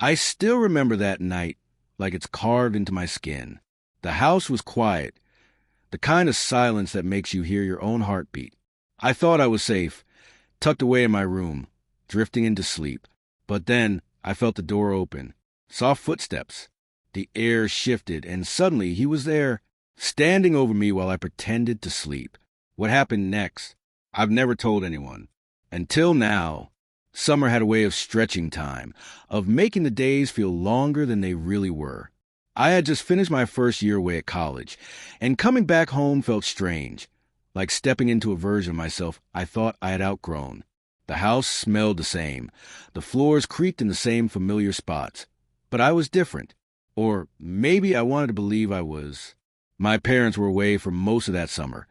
I still remember that night like it's carved into my skin. The house was quiet, the kind of silence that makes you hear your own heartbeat. I thought I was safe, tucked away in my room, drifting into sleep. But then I felt the door open, soft footsteps. The air shifted, and suddenly he was there, standing over me while I pretended to sleep. What happened next? I've never told anyone. Until now. Summer had a way of stretching time, of making the days feel longer than they really were. I had just finished my first year away at college, and coming back home felt strange, like stepping into a version of myself I thought I had outgrown. The house smelled the same. The floors creaked in the same familiar spots. But I was different. Or maybe I wanted to believe I was. My parents were away for most of that summer,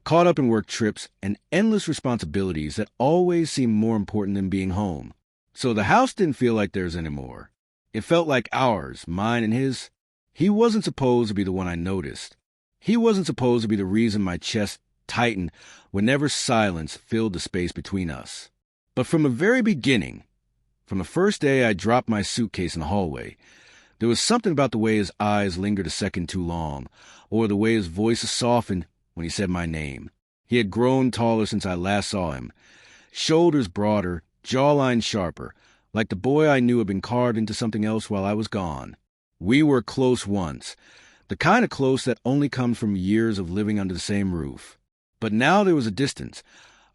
caught up in work trips and endless responsibilities that always seemed more important than being home. So the house didn't feel like theirs anymore. It felt like ours, mine and his. He wasn't supposed to be the one I noticed. He wasn't supposed to be the reason my chest tightened whenever silence filled the space between us. But from the very beginning, from the first day I dropped my suitcase in the hallway, there was something about the way his eyes lingered a second too long, or the way his voice softened when he said my name. He had grown taller since I last saw him, shoulders broader, jawline sharper, like the boy I knew had been carved into something else while I was gone. We were close once, the kind of close that only comes from years of living under the same roof. But now there was a distance,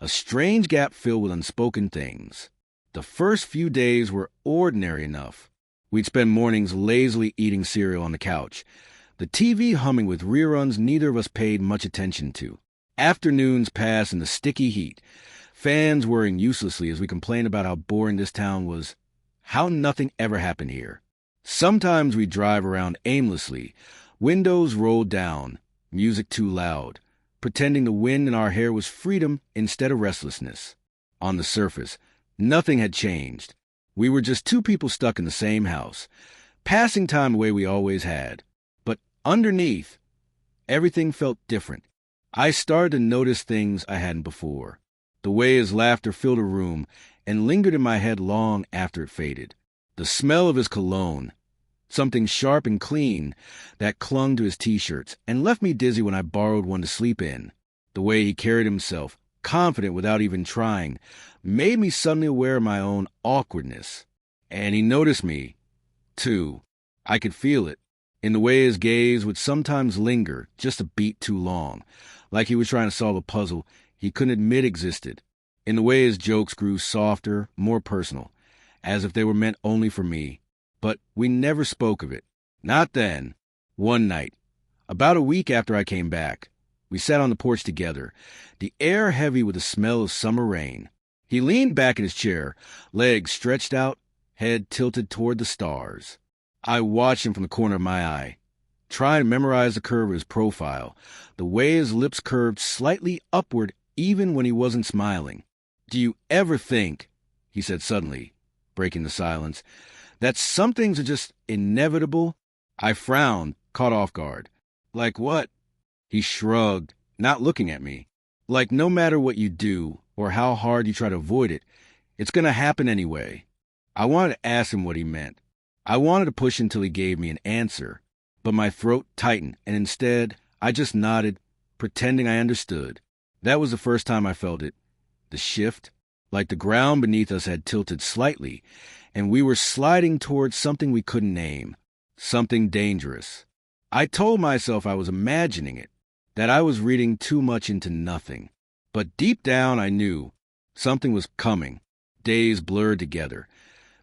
a strange gap filled with unspoken things. The first few days were ordinary enough. We'd spend mornings lazily eating cereal on the couch, the TV humming with reruns neither of us paid much attention to. Afternoons passed in the sticky heat, fans whirring uselessly as we complained about how boring this town was, how nothing ever happened here. Sometimes we'd drive around aimlessly, windows rolled down, music too loud, pretending the wind in our hair was freedom instead of restlessness. On the surface, nothing had changed. We were just two people stuck in the same house, passing time the way we always had. But underneath, everything felt different. I started to notice things I hadn't before. The way his laughter filled a room and lingered in my head long after it faded. The smell of his cologne, something sharp and clean that clung to his t-shirts and left me dizzy when I borrowed one to sleep in. The way he carried himself, confident without even trying, made me suddenly aware of my own awkwardness. And he noticed me, too. I could feel it, in the way his gaze would sometimes linger just a beat too long, like he was trying to solve a puzzle he couldn't admit existed, in the way his jokes grew softer, more personal, as if they were meant only for me. But we never spoke of it. Not then. One night, about a week after I came back, we sat on the porch together, the air heavy with the smell of summer rain. He leaned back in his chair, legs stretched out, head tilted toward the stars. I watched him from the corner of my eye, trying to memorize the curve of his profile, the way his lips curved slightly upward even when he wasn't smiling. "Do you ever think," he said suddenly, breaking the silence, "that some things are just inevitable?" I frowned, caught off guard. "Like what?" He shrugged, not looking at me. "Like no matter what you do, or how hard you try to avoid it, it's going to happen anyway." I wanted to ask him what he meant. I wanted to push until he gave me an answer, but my throat tightened, and instead, I just nodded, pretending I understood. That was the first time I felt it. The shift, like the ground beneath us had tilted slightly, and we were sliding towards something we couldn't name, something dangerous. I told myself I was imagining it, that I was reading too much into nothing. But deep down I knew something was coming. Days blurred together,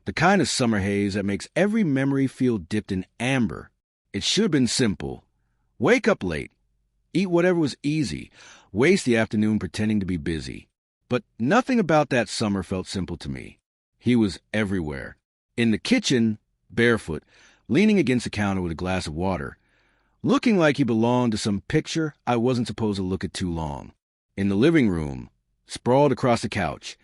the kind of summer haze that makes every memory feel dipped in amber. It should have been simple. Wake up late, eat whatever was easy, waste the afternoon pretending to be busy. But nothing about that summer felt simple to me. He was everywhere. In the kitchen, barefoot, leaning against the counter with a glass of water, looking like he belonged to some picture I wasn't supposed to look at too long. In the living room, sprawled across the couch,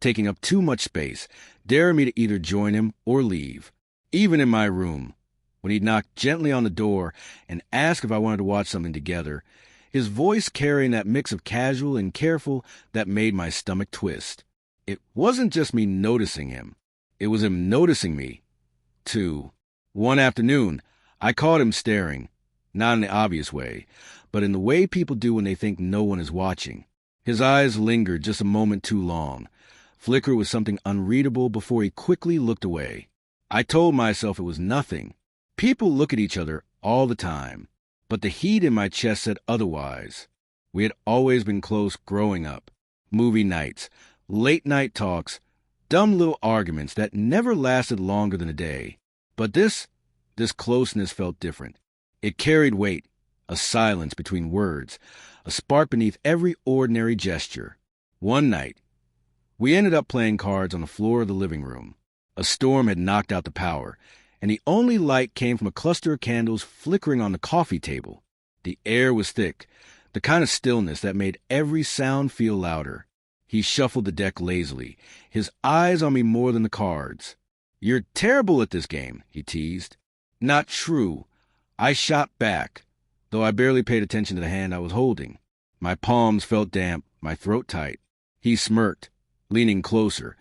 taking up too much space, daring me to either join him or leave. Even in my room, when he'd knock gently on the door and ask if I wanted to watch something together, his voice carrying that mix of casual and careful that made my stomach twist. It wasn't just me noticing him. It was him noticing me, 2. One afternoon, I caught him staring, not in the obvious way, but in the way people do when they think no one is watching. His eyes lingered just a moment too long, flickered with something unreadable before he quickly looked away. I told myself it was nothing. People look at each other all the time, but the heat in my chest said otherwise. We had always been close growing up. Movie nights, late-night talks, dumb little arguments that never lasted longer than a day. But this closeness felt different. It carried weight, a silence between words, a spark beneath every ordinary gesture. One night, we ended up playing cards on the floor of the living room. A storm had knocked out the power, and the only light came from a cluster of candles flickering on the coffee table. The air was thick, the kind of stillness that made every sound feel louder. He shuffled the deck lazily, his eyes on me more than the cards. "You're terrible at this game," he teased. Not true. I shot back, though I barely paid attention to the hand I was holding. My palms felt damp, my throat tight. He smirked, leaning closer,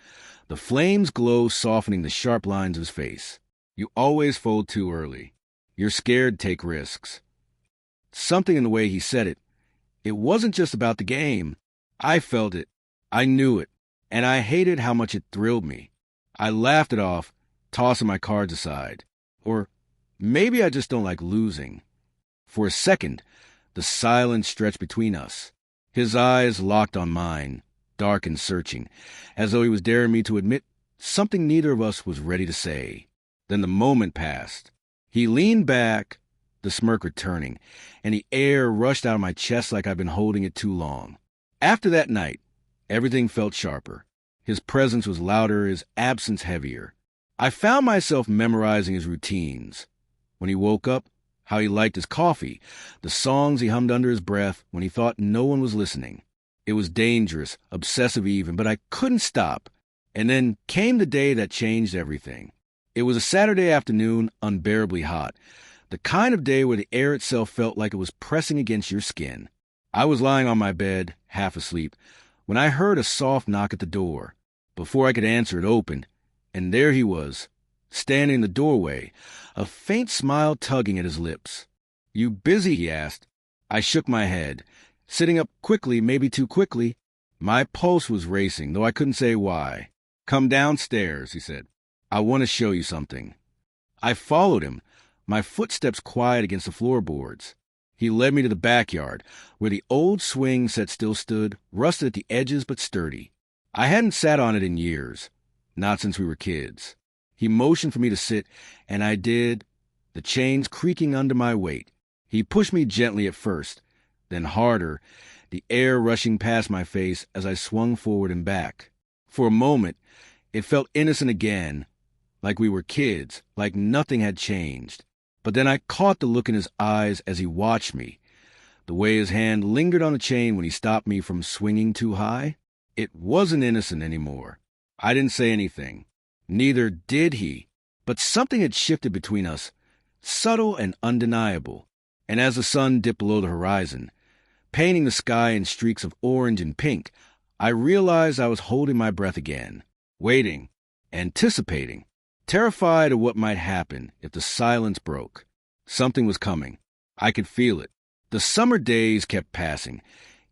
the flame's glow softening the sharp lines of his face. "You always fold too early. You're scared to take risks." Something in the way he said it. It wasn't just about the game. I felt it. I knew it. And I hated how much it thrilled me. I laughed it off, tossing my cards aside. Or maybe I just don't like losing. For a second, the silence stretched between us. His eyes locked on mine, dark and searching, as though he was daring me to admit something neither of us was ready to say. Then the moment passed. He leaned back, the smirk returning, and the air rushed out of my chest like I'd been holding it too long. After that night, everything felt sharper. His presence was louder, his absence heavier. I found myself memorizing his routines. When he woke up, how he liked his coffee, the songs he hummed under his breath when he thought no one was listening. It was dangerous, obsessive even, but I couldn't stop. And then came the day that changed everything. It was a Saturday afternoon, unbearably hot, the kind of day where the air itself felt like it was pressing against your skin. I was lying on my bed, half asleep, when I heard a soft knock at the door. Before I could answer, it opened, and there he was, standing in the doorway, a faint smile tugging at his lips. "You busy?" he asked. I shook my head, sitting up quickly, maybe too quickly. My pulse was racing, though I couldn't say why. "Come downstairs," he said. "I want to show you something." I followed him, my footsteps quiet against the floorboards. He led me to the backyard, where the old swing set still stood, rusted at the edges but sturdy. I hadn't sat on it in years, not since we were kids. He motioned for me to sit, and I did, the chains creaking under my weight. He pushed me gently at first, then harder, the air rushing past my face as I swung forward and back. For a moment, it felt innocent again, like we were kids, like nothing had changed. But then I caught the look in his eyes as he watched me, the way his hand lingered on the chain when he stopped me from swinging too high. It wasn't innocent anymore. I didn't say anything. Neither did he. But something had shifted between us, subtle and undeniable. And as the sun dipped below the horizon, painting the sky in streaks of orange and pink, I realized I was holding my breath again, waiting, anticipating, terrified of what might happen if the silence broke. Something was coming. I could feel it. The summer days kept passing,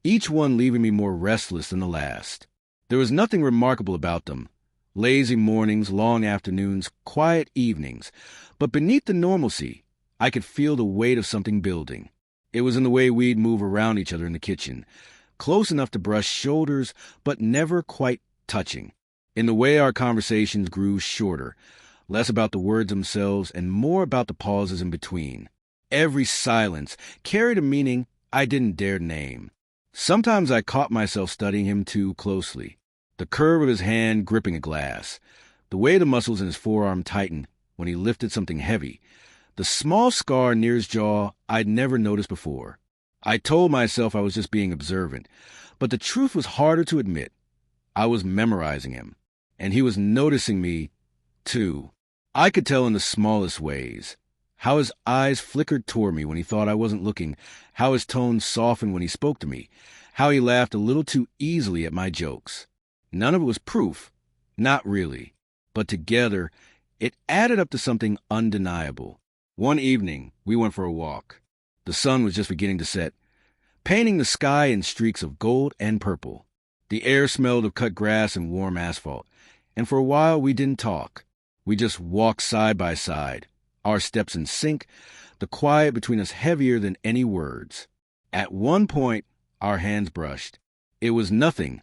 each one leaving me more restless than the last. There was nothing remarkable about them. Lazy mornings, long afternoons, quiet evenings. But beneath the normalcy, I could feel the weight of something building. It was in the way we'd move around each other in the kitchen, close enough to brush shoulders, but never quite touching. In the way our conversations grew shorter, less about the words themselves and more about the pauses in between. Every silence carried a meaning I didn't dare name. Sometimes I caught myself studying him too closely. The curve of his hand gripping a glass, the way the muscles in his forearm tightened when he lifted something heavy, the small scar near his jaw I'd never noticed before. I told myself I was just being observant, but the truth was harder to admit. I was memorizing him, and he was noticing me, too. I could tell in the smallest ways. How his eyes flickered toward me when he thought I wasn't looking, how his tone softened when he spoke to me, how he laughed a little too easily at my jokes. None of it was proof, not really, but together It added up to something undeniable. One evening, we went for a walk. The sun was just beginning to set, painting the sky in streaks of gold and purple. The air smelled of cut grass and warm asphalt, and for a while we didn't talk. We just walked side by side, our steps in sync, the quiet between us heavier than any words. At one point, our hands brushed. It was nothing,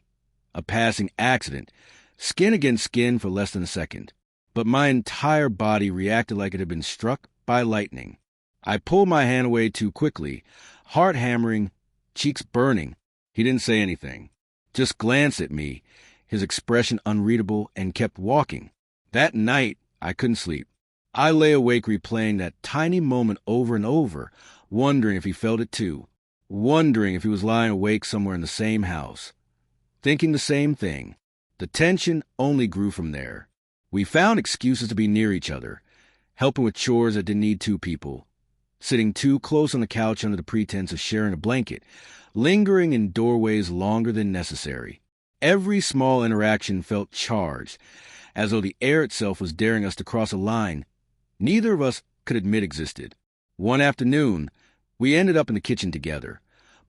a passing accident, skin against skin for less than a second. But my entire body reacted like it had been struck by lightning. I pulled my hand away too quickly, heart hammering, cheeks burning. He didn't say anything, just glanced at me, his expression unreadable, and kept walking. That night, I couldn't sleep. I lay awake replaying that tiny moment over and over, wondering if he felt it too, wondering if he was lying awake somewhere in the same house, thinking the same thing. The tension only grew from there. We found excuses to be near each other, helping with chores that didn't need two people, sitting too close on the couch under the pretense of sharing a blanket, lingering in doorways longer than necessary. Every small interaction felt charged, as though the air itself was daring us to cross a line neither of us could admit existed. One afternoon, we ended up in the kitchen together,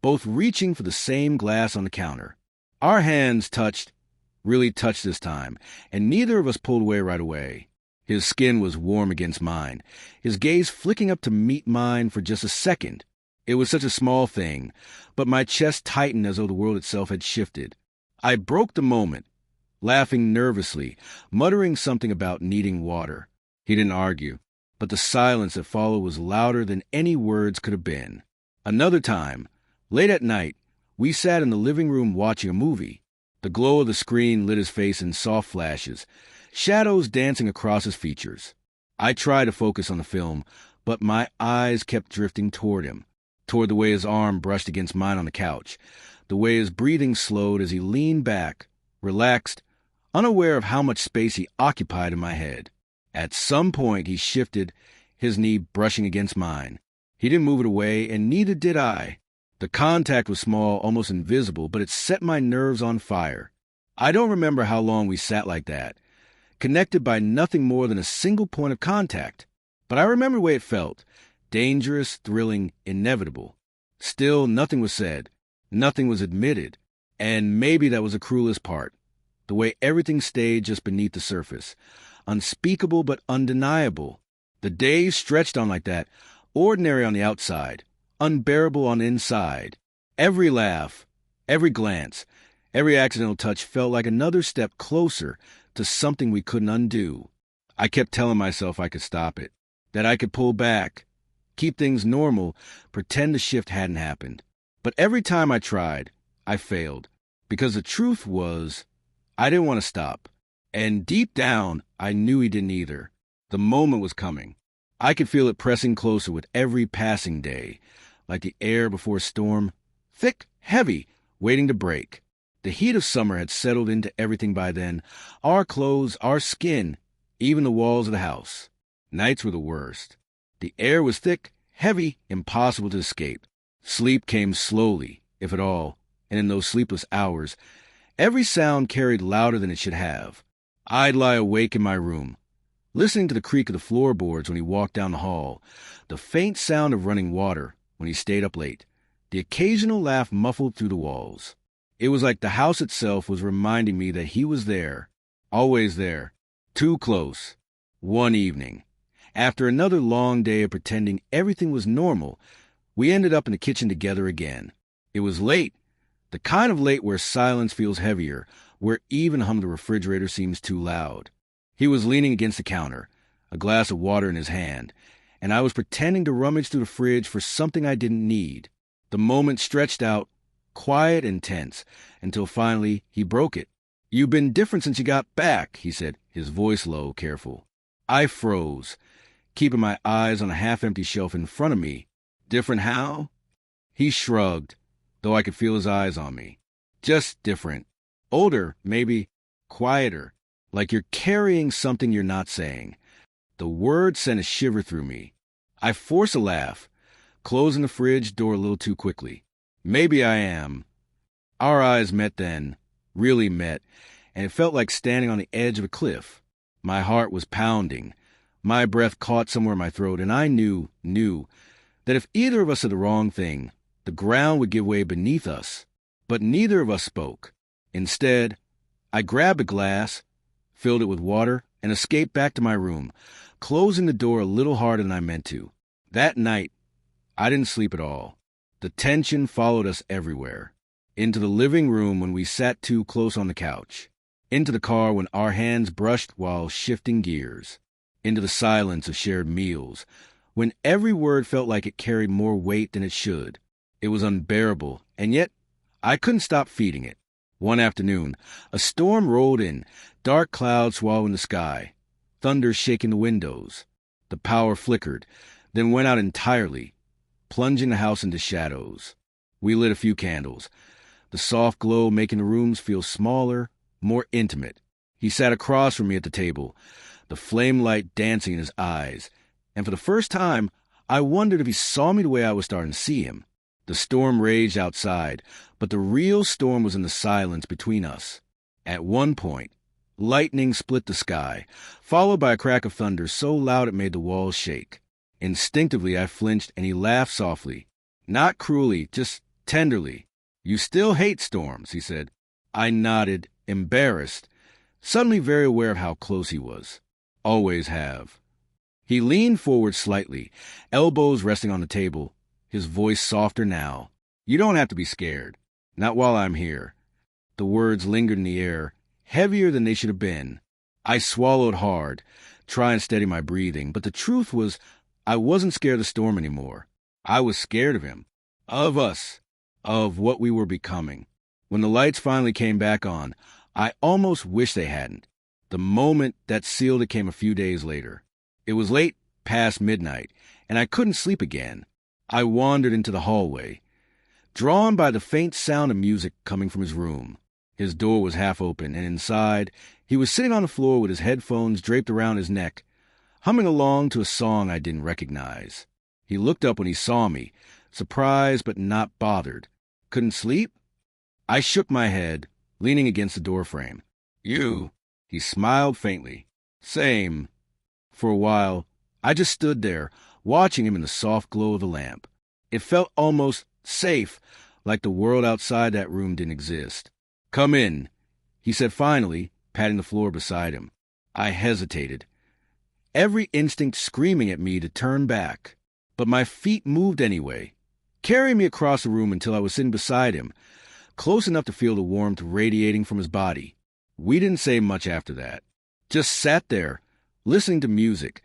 both reaching for the same glass on the counter. Our hands touched, really touched this time, and neither of us pulled away right away. His skin was warm against mine, his gaze flicking up to meet mine for just a second. It was such a small thing, but my chest tightened as though the world itself had shifted. I broke the moment, laughing nervously, muttering something about needing water. He didn't argue, but the silence that followed was louder than any words could have been. Another time, late at night, we sat in the living room watching a movie. The glow of the screen lit his face in soft flashes, shadows dancing across his features. I tried to focus on the film, but my eyes kept drifting toward him, toward the way his arm brushed against mine on the couch, the way his breathing slowed as he leaned back, relaxed, unaware of how much space he occupied in my head. At some point, he shifted, his knee brushing against mine. He didn't move it away, and neither did I. The contact was small, almost invisible, but it set my nerves on fire. I don't remember how long we sat like that, connected by nothing more than a single point of contact. But I remember the way it felt, dangerous, thrilling, inevitable. Still, nothing was said, nothing was admitted, and maybe that was the cruelest part, the way everything stayed just beneath the surface, unspeakable but undeniable. The days stretched on like that, ordinary on the outside, unbearable on the inside. Every laugh, every glance, every accidental touch felt like another step closer to something we couldn't undo. I kept telling myself I could stop it, that I could pull back, keep things normal, pretend the shift hadn't happened. But every time I tried, I failed, because the truth was, I didn't want to stop. And deep down, I knew he didn't either. The moment was coming. I could feel it pressing closer with every passing day, like the air before a storm, thick, heavy, waiting to break. The heat of summer had settled into everything by then, our clothes, our skin, even the walls of the house. Nights were the worst. The air was thick, heavy, impossible to escape. Sleep came slowly, if at all, and in those sleepless hours, every sound carried louder than it should have. I'd lie awake in my room, listening to the creak of the floorboards when he walked down the hall, the faint sound of running water when he stayed up late, the occasional laugh muffled through the walls. It was like the house itself was reminding me that he was there, always there, too close. One evening, after another long day of pretending everything was normal, we ended up in the kitchen together again. It was late, the kind of late where silence feels heavier, where even hum of the refrigerator seems too loud. He was leaning against the counter, a glass of water in his hand, and I was pretending to rummage through the fridge for something I didn't need. The moment stretched out, quiet and tense, until finally he broke it. "You've been different since you got back," he said, his voice low, careful. I froze, keeping my eyes on a half-empty shelf in front of me. "Different how?" He shrugged, though I could feel his eyes on me. "Just different. Older, maybe. Quieter. Like you're carrying something you're not saying." The word sent a shiver through me. I forced a laugh, closing the fridge door a little too quickly. "Maybe I am." Our eyes met then, really met, and it felt like standing on the edge of a cliff. My heart was pounding, My breath caught somewhere in my throat, and I knew that if either of us said the wrong thing, the ground would give way beneath us. But neither of us spoke. Instead, I grabbed a glass, filled it with water, and escaped back to my room, closing the door a little harder than I meant to. That night, I didn't sleep at all. The tension followed us everywhere. Into the living room when we sat too close on the couch. Into the car when our hands brushed while shifting gears. Into the silence of shared meals, when every word felt like it carried more weight than it should. It was unbearable, and yet I couldn't stop feeding it. One afternoon, a storm rolled in, dark clouds swallowing the sky, thunder shaking the windows. The power flickered, then went out entirely, plunging the house into shadows. We lit a few candles, the soft glow making the rooms feel smaller, more intimate. He sat across from me at the table, the flame light dancing in his eyes, and for the first time, I wondered if he saw me the way I was starting to see him. The storm raged outside, but the real storm was in the silence between us. At one point, lightning split the sky, followed by a crack of thunder so loud it made the walls shake. Instinctively, I flinched, and he laughed softly. Not cruelly, just tenderly. "You still hate storms," he said. I nodded, embarrassed, suddenly very aware of how close he was. Always have. He leaned forward slightly, elbows resting on the table, his voice softer now. "You don't have to be scared. Not while I'm here." The words lingered in the air, heavier than they should have been. I swallowed hard, trying to steady my breathing, but the truth was I wasn't scared of the storm anymore. I was scared of him, of us, of what we were becoming. When the lights finally came back on, I almost wished they hadn't. The moment that sealed it came a few days later. It was late past midnight, and I couldn't sleep again. I wandered into the hallway, drawn by the faint sound of music coming from his room. His door was half open, and inside, he was sitting on the floor with his headphones draped around his neck, humming along to a song I didn't recognize. He looked up when he saw me, surprised but not bothered. "Couldn't sleep?" I shook my head, leaning against the doorframe. "You?" He smiled faintly. "Same." For a while, I just stood there, watching him in the soft glow of the lamp. It felt almost safe, like the world outside that room didn't exist. "Come in," he said finally, patting the floor beside him. I hesitated, every instinct screaming at me to turn back. But my feet moved anyway, carrying me across the room until I was sitting beside him, close enough to feel the warmth radiating from his body. We didn't say much after that. Just sat there, listening to music,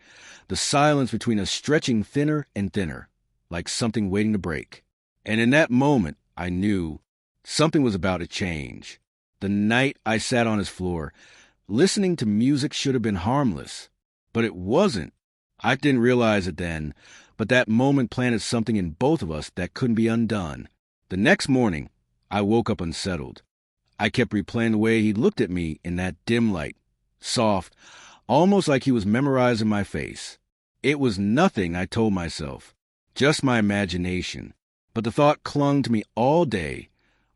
the silence between us stretching thinner and thinner, like something waiting to break. And in that moment, I knew something was about to change. The night I sat on his floor, listening to music should have been harmless. But it wasn't. I didn't realize it then, but that moment planted something in both of us that couldn't be undone. The next morning, I woke up unsettled. I kept replaying the way he looked at me in that dim light, soft, almost like he was memorizing my face. It was nothing, I told myself, just my imagination. But the thought clung to me all day,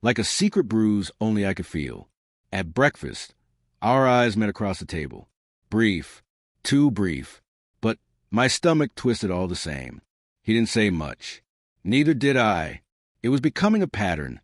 like a secret bruise only I could feel. At breakfast, our eyes met across the table. Brief, too brief, but my stomach twisted all the same. He didn't say much. Neither did I. It was becoming a pattern.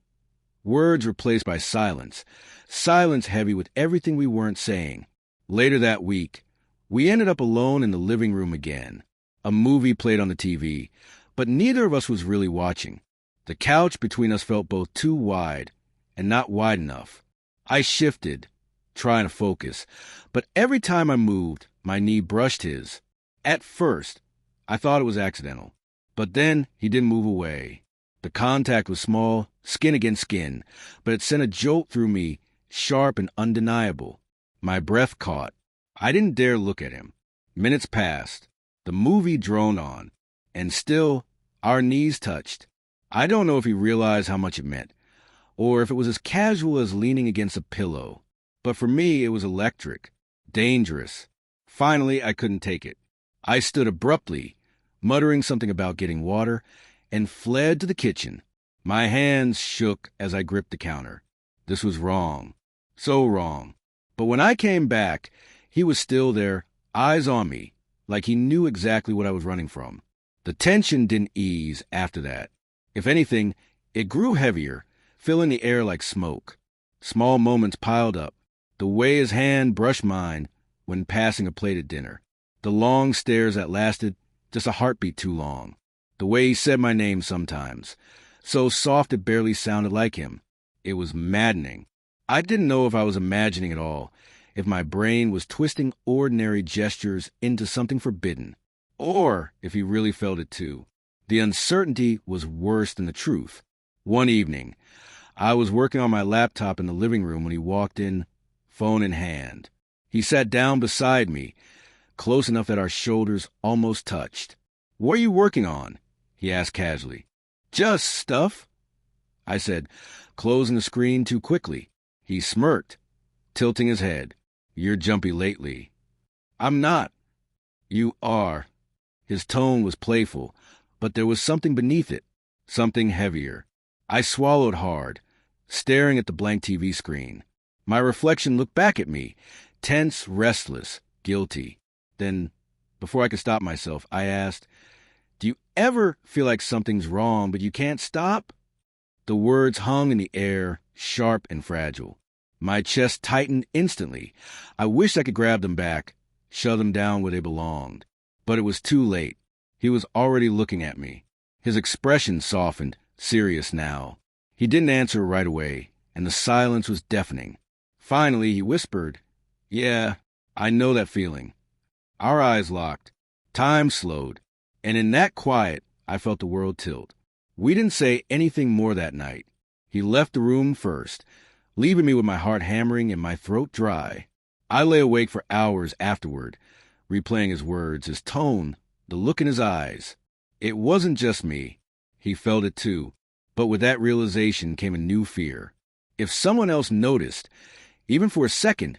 Words replaced by silence, silence heavy with everything we weren't saying. Later that week, we ended up alone in the living room again. A movie played on the TV, but neither of us was really watching. The couch between us felt both too wide and not wide enough. I shifted, trying to focus, but every time I moved, my knee brushed his. At first, I thought it was accidental, but then he didn't move away. The contact was small, skin against skin, but it sent a jolt through me, sharp and undeniable. My breath caught. I didn't dare look at him. Minutes passed. The movie droned on, and still, our knees touched. I don't know if he realized how much it meant, or if it was as casual as leaning against a pillow. But for me, it was electric, dangerous. Finally, I couldn't take it. I stood abruptly, muttering something about getting water, and fled to the kitchen. My hands shook as I gripped the counter. This was wrong. So wrong. But when I came back, he was still there, eyes on me, like he knew exactly what I was running from. The tension didn't ease after that. If anything, it grew heavier, filling the air like smoke. Small moments piled up. The way his hand brushed mine when passing a plate at dinner. The long stares that lasted just a heartbeat too long. The way he said my name sometimes, so soft it barely sounded like him. It was maddening. I didn't know if I was imagining it all, if my brain was twisting ordinary gestures into something forbidden, or if he really felt it too. The uncertainty was worse than the truth. One evening, I was working on my laptop in the living room when he walked in, phone in hand. He sat down beside me, close enough that our shoulders almost touched. "What are you working on?" he asked casually. "Just stuff," I said, closing the screen too quickly. He smirked, tilting his head. "You're jumpy lately." "I'm not." "You are." His tone was playful, but there was something beneath it, something heavier. I swallowed hard, staring at the blank TV screen. My reflection looked back at me, tense, restless, guilty. Then, before I could stop myself, I asked, "Do you ever feel like something's wrong, but you can't stop?" The words hung in the air, sharp and fragile. My chest tightened instantly. I wished I could grab them back, shove them down where they belonged. But it was too late. He was already looking at me. His expression softened, serious now. He didn't answer right away, and the silence was deafening. Finally, he whispered, "Yeah, I know that feeling." Our eyes locked. Time slowed. And in that quiet, I felt the world tilt. We didn't say anything more that night. He left the room first, leaving me with my heart hammering and my throat dry. I lay awake for hours afterward, replaying his words, his tone, the look in his eyes. It wasn't just me. He felt it too. But with that realization came a new fear. If someone else noticed, even for a second,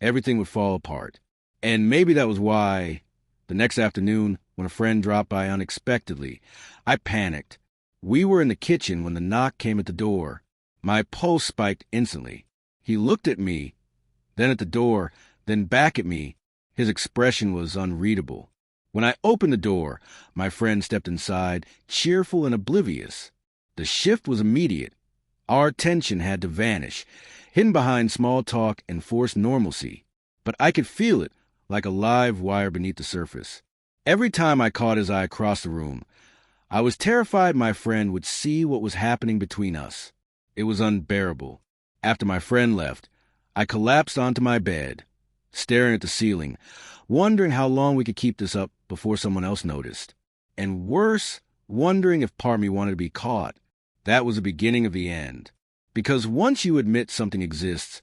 everything would fall apart. And maybe that was why, the next afternoon, when a friend dropped by unexpectedly, I panicked. We were in the kitchen when the knock came at the door. My pulse spiked instantly. He looked at me, then at the door, then back at me. His expression was unreadable. When I opened the door, my friend stepped inside, cheerful and oblivious. The shift was immediate. Our tension had to vanish, hidden behind small talk and forced normalcy. But I could feel it, like a live wire beneath the surface. Every time I caught his eye across the room, I was terrified my friend would see what was happening between us. It was unbearable. After my friend left, I collapsed onto my bed, staring at the ceiling, wondering how long we could keep this up before someone else noticed. And worse, wondering if part of me wanted to be caught. That was the beginning of the end. Because once you admit something exists,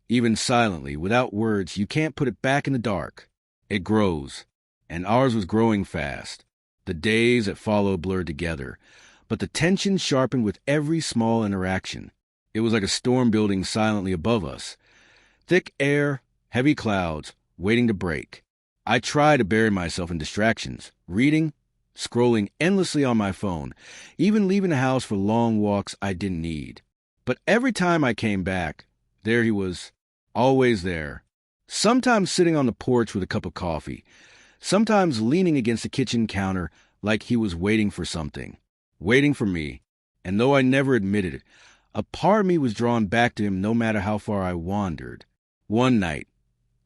even silently, without words, you can't put it back in the dark. It grows. And ours was growing fast. The days that followed blurred together, but the tension sharpened with every small interaction. It was like a storm building silently above us. Thick air, heavy clouds, waiting to break. I tried to bury myself in distractions, reading, scrolling endlessly on my phone, even leaving the house for long walks I didn't need. But every time I came back, there he was, always there. Sometimes sitting on the porch with a cup of coffee, sometimes leaning against the kitchen counter like he was waiting for something, waiting for me. And though I never admitted it, a part of me was drawn back to him no matter how far I wandered. One night,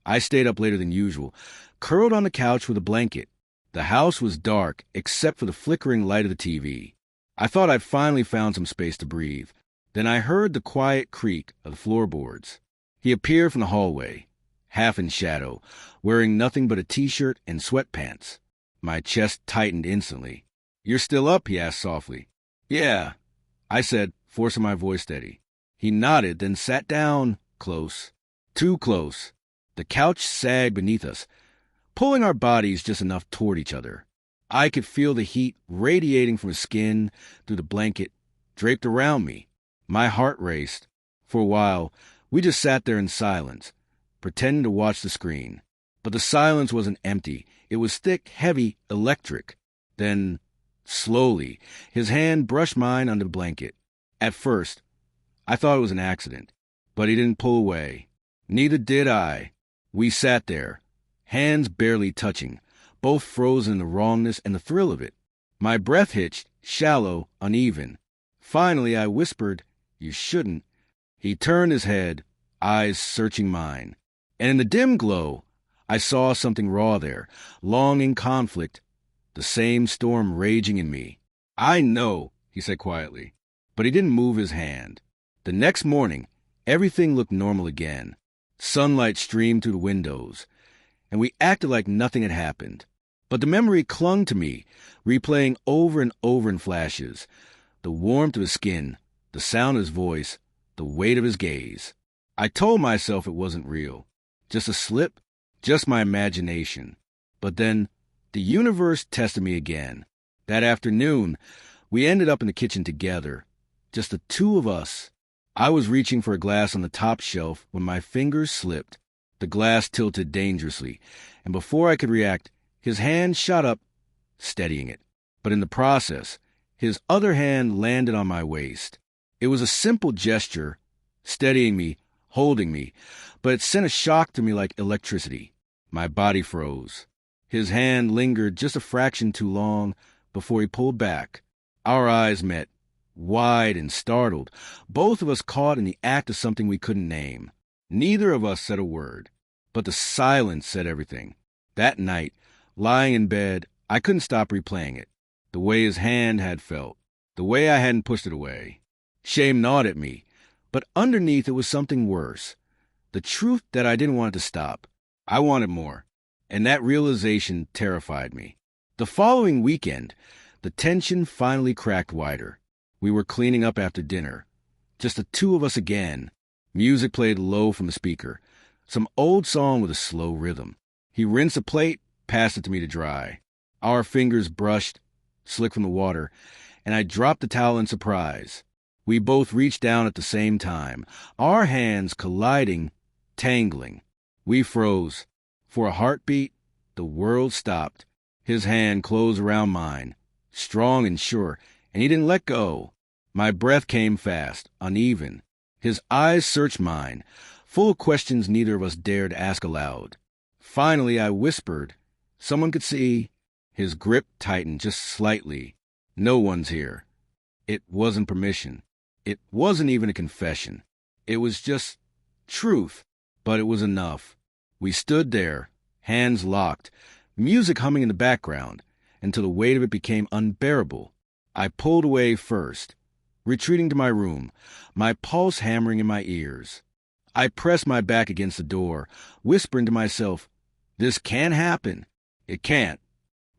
I stayed up later than usual, curled on the couch with a blanket. The house was dark except for the flickering light of the TV. I thought I'd finally found some space to breathe. Then I heard the quiet creak of the floorboards. He appeared from the hallway, half in shadow, wearing nothing but a t-shirt and sweatpants. My chest tightened instantly. "You're still up?" he asked softly. "Yeah," I said, forcing my voice steady. He nodded, then sat down, close. Too close. The couch sagged beneath us, pulling our bodies just enough toward each other. I could feel the heat radiating from his skin through the blanket draped around me. My heart raced. For a while, we just sat there in silence, pretending to watch the screen. But the silence wasn't empty. It was thick, heavy, electric. Then, slowly, his hand brushed mine under the blanket. At first, I thought it was an accident, but he didn't pull away. Neither did I. We sat there, hands barely touching, both frozen in the wrongness and the thrill of it. My breath hitched, shallow, uneven. Finally, I whispered, "You shouldn't." He turned his head, eyes searching mine. And in the dim glow, I saw something raw there, longing conflict, the same storm raging in me. "I know," he said quietly, but he didn't move his hand. The next morning, everything looked normal again. Sunlight streamed through the windows, and we acted like nothing had happened. But the memory clung to me, replaying over and over in flashes. The warmth of his skin, the sound of his voice, the weight of his gaze. I told myself it wasn't real. Just a slip, just my imagination. But then, the universe tested me again. That afternoon, we ended up in the kitchen together. Just the two of us. I was reaching for a glass on the top shelf when my fingers slipped. The glass tilted dangerously, and before I could react, his hand shot up, steadying it. But in the process, his other hand landed on my waist. It was a simple gesture, steadying me, holding me, but it sent a shock to me like electricity. My body froze. His hand lingered just a fraction too long before he pulled back. Our eyes met, wide and startled, both of us caught in the act of something we couldn't name. Neither of us said a word, but the silence said everything. That night, lying in bed, I couldn't stop replaying it. The way his hand had felt, the way I hadn't pushed it away. Shame gnawed at me, but underneath it was something worse. The truth that I didn't want it to stop. I wanted more, and that realization terrified me. The following weekend, the tension finally cracked wider. We were cleaning up after dinner. Just the two of us again. Music played low from the speaker. Some old song with a slow rhythm. He rinsed a plate, passed it to me to dry. Our fingers brushed, slick from the water, and I dropped the towel in surprise. We both reached down at the same time, our hands colliding, tangling. We froze. For a heartbeat, the world stopped. His hand closed around mine, strong and sure, and he didn't let go. My breath came fast, uneven. His eyes searched mine, full of questions neither of us dared ask aloud. Finally, I whispered. Someone could see. His grip tightened just slightly. "No one's here." It wasn't permission. It wasn't even a confession. It was just truth, but it was enough. We stood there, hands locked, music humming in the background, until the weight of it became unbearable. I pulled away first, retreating to my room, my pulse hammering in my ears. I pressed my back against the door, whispering to myself, "This can't happen. It can't."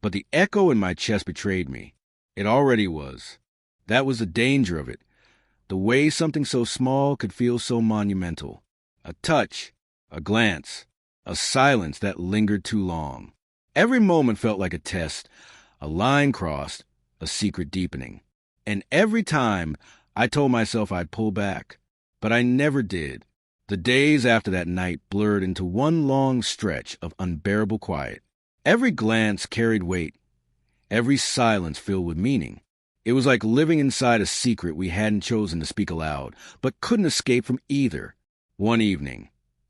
But the echo in my chest betrayed me. It already was. That was the danger of it. The way something so small could feel so monumental. A touch, a glance, a silence that lingered too long. Every moment felt like a test, a line crossed, a secret deepening. And every time, I told myself I'd pull back. But I never did. The days after that night blurred into one long stretch of unbearable quiet. Every glance carried weight. Every silence filled with meaning. It was like living inside a secret we hadn't chosen to speak aloud, but couldn't escape from either. One evening,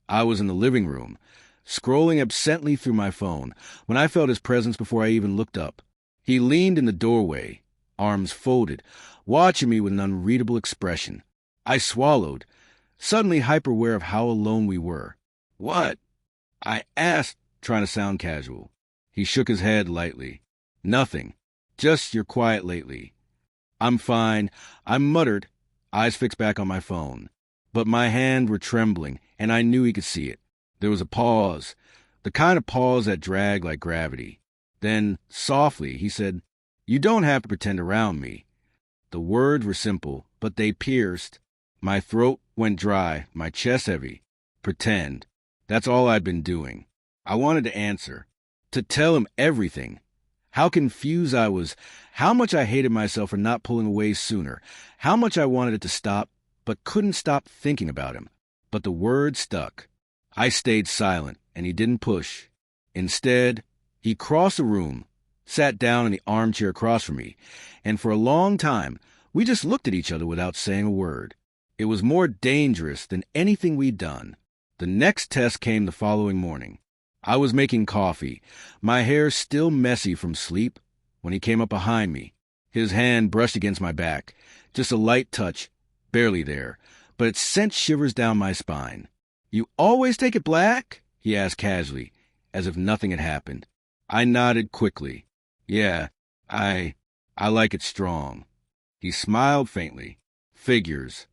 I was in the living room, scrolling absently through my phone, when I felt his presence before I even looked up. He leaned in the doorway, arms folded, watching me with an unreadable expression. I swallowed, suddenly hyper-aware of how alone we were. "What?" I asked, trying to sound casual. He shook his head lightly. "Nothing. Just you're quiet lately." "I'm fine," I muttered, eyes fixed back on my phone. But my hands were trembling, and I knew he could see it. There was a pause, the kind of pause that dragged like gravity. Then, softly, he said, "You don't have to pretend around me." The words were simple, but they pierced. My throat went dry, my chest heavy. Pretend. That's all I'd been doing. I wanted to answer, to tell him everything. How confused I was, how much I hated myself for not pulling away sooner, how much I wanted it to stop, but couldn't stop thinking about him. But the words stuck. I stayed silent, and he didn't push. Instead, he crossed the room, sat down in the armchair across from me, and for a long time, we just looked at each other without saying a word. It was more dangerous than anything we'd done. The next test came the following morning. I was making coffee, my hair still messy from sleep, when he came up behind me. His hand brushed against my back, just a light touch, barely there, but it sent shivers down my spine. "You always take it black?" he asked casually, as if nothing had happened. I nodded quickly. "Yeah, I like it strong." He smiled faintly. "Figures."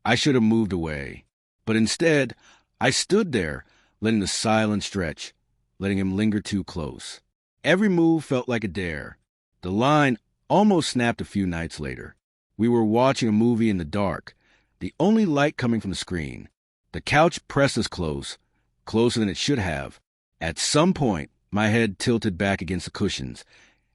I should have moved away. But instead, I stood there, letting the silence stretch, letting him linger too close. Every move felt like a dare. The line almost snapped a few nights later. We were watching a movie in the dark, the only light coming from the screen. The couch pressed us close, closer than it should have. At some point, my head tilted back against the cushions,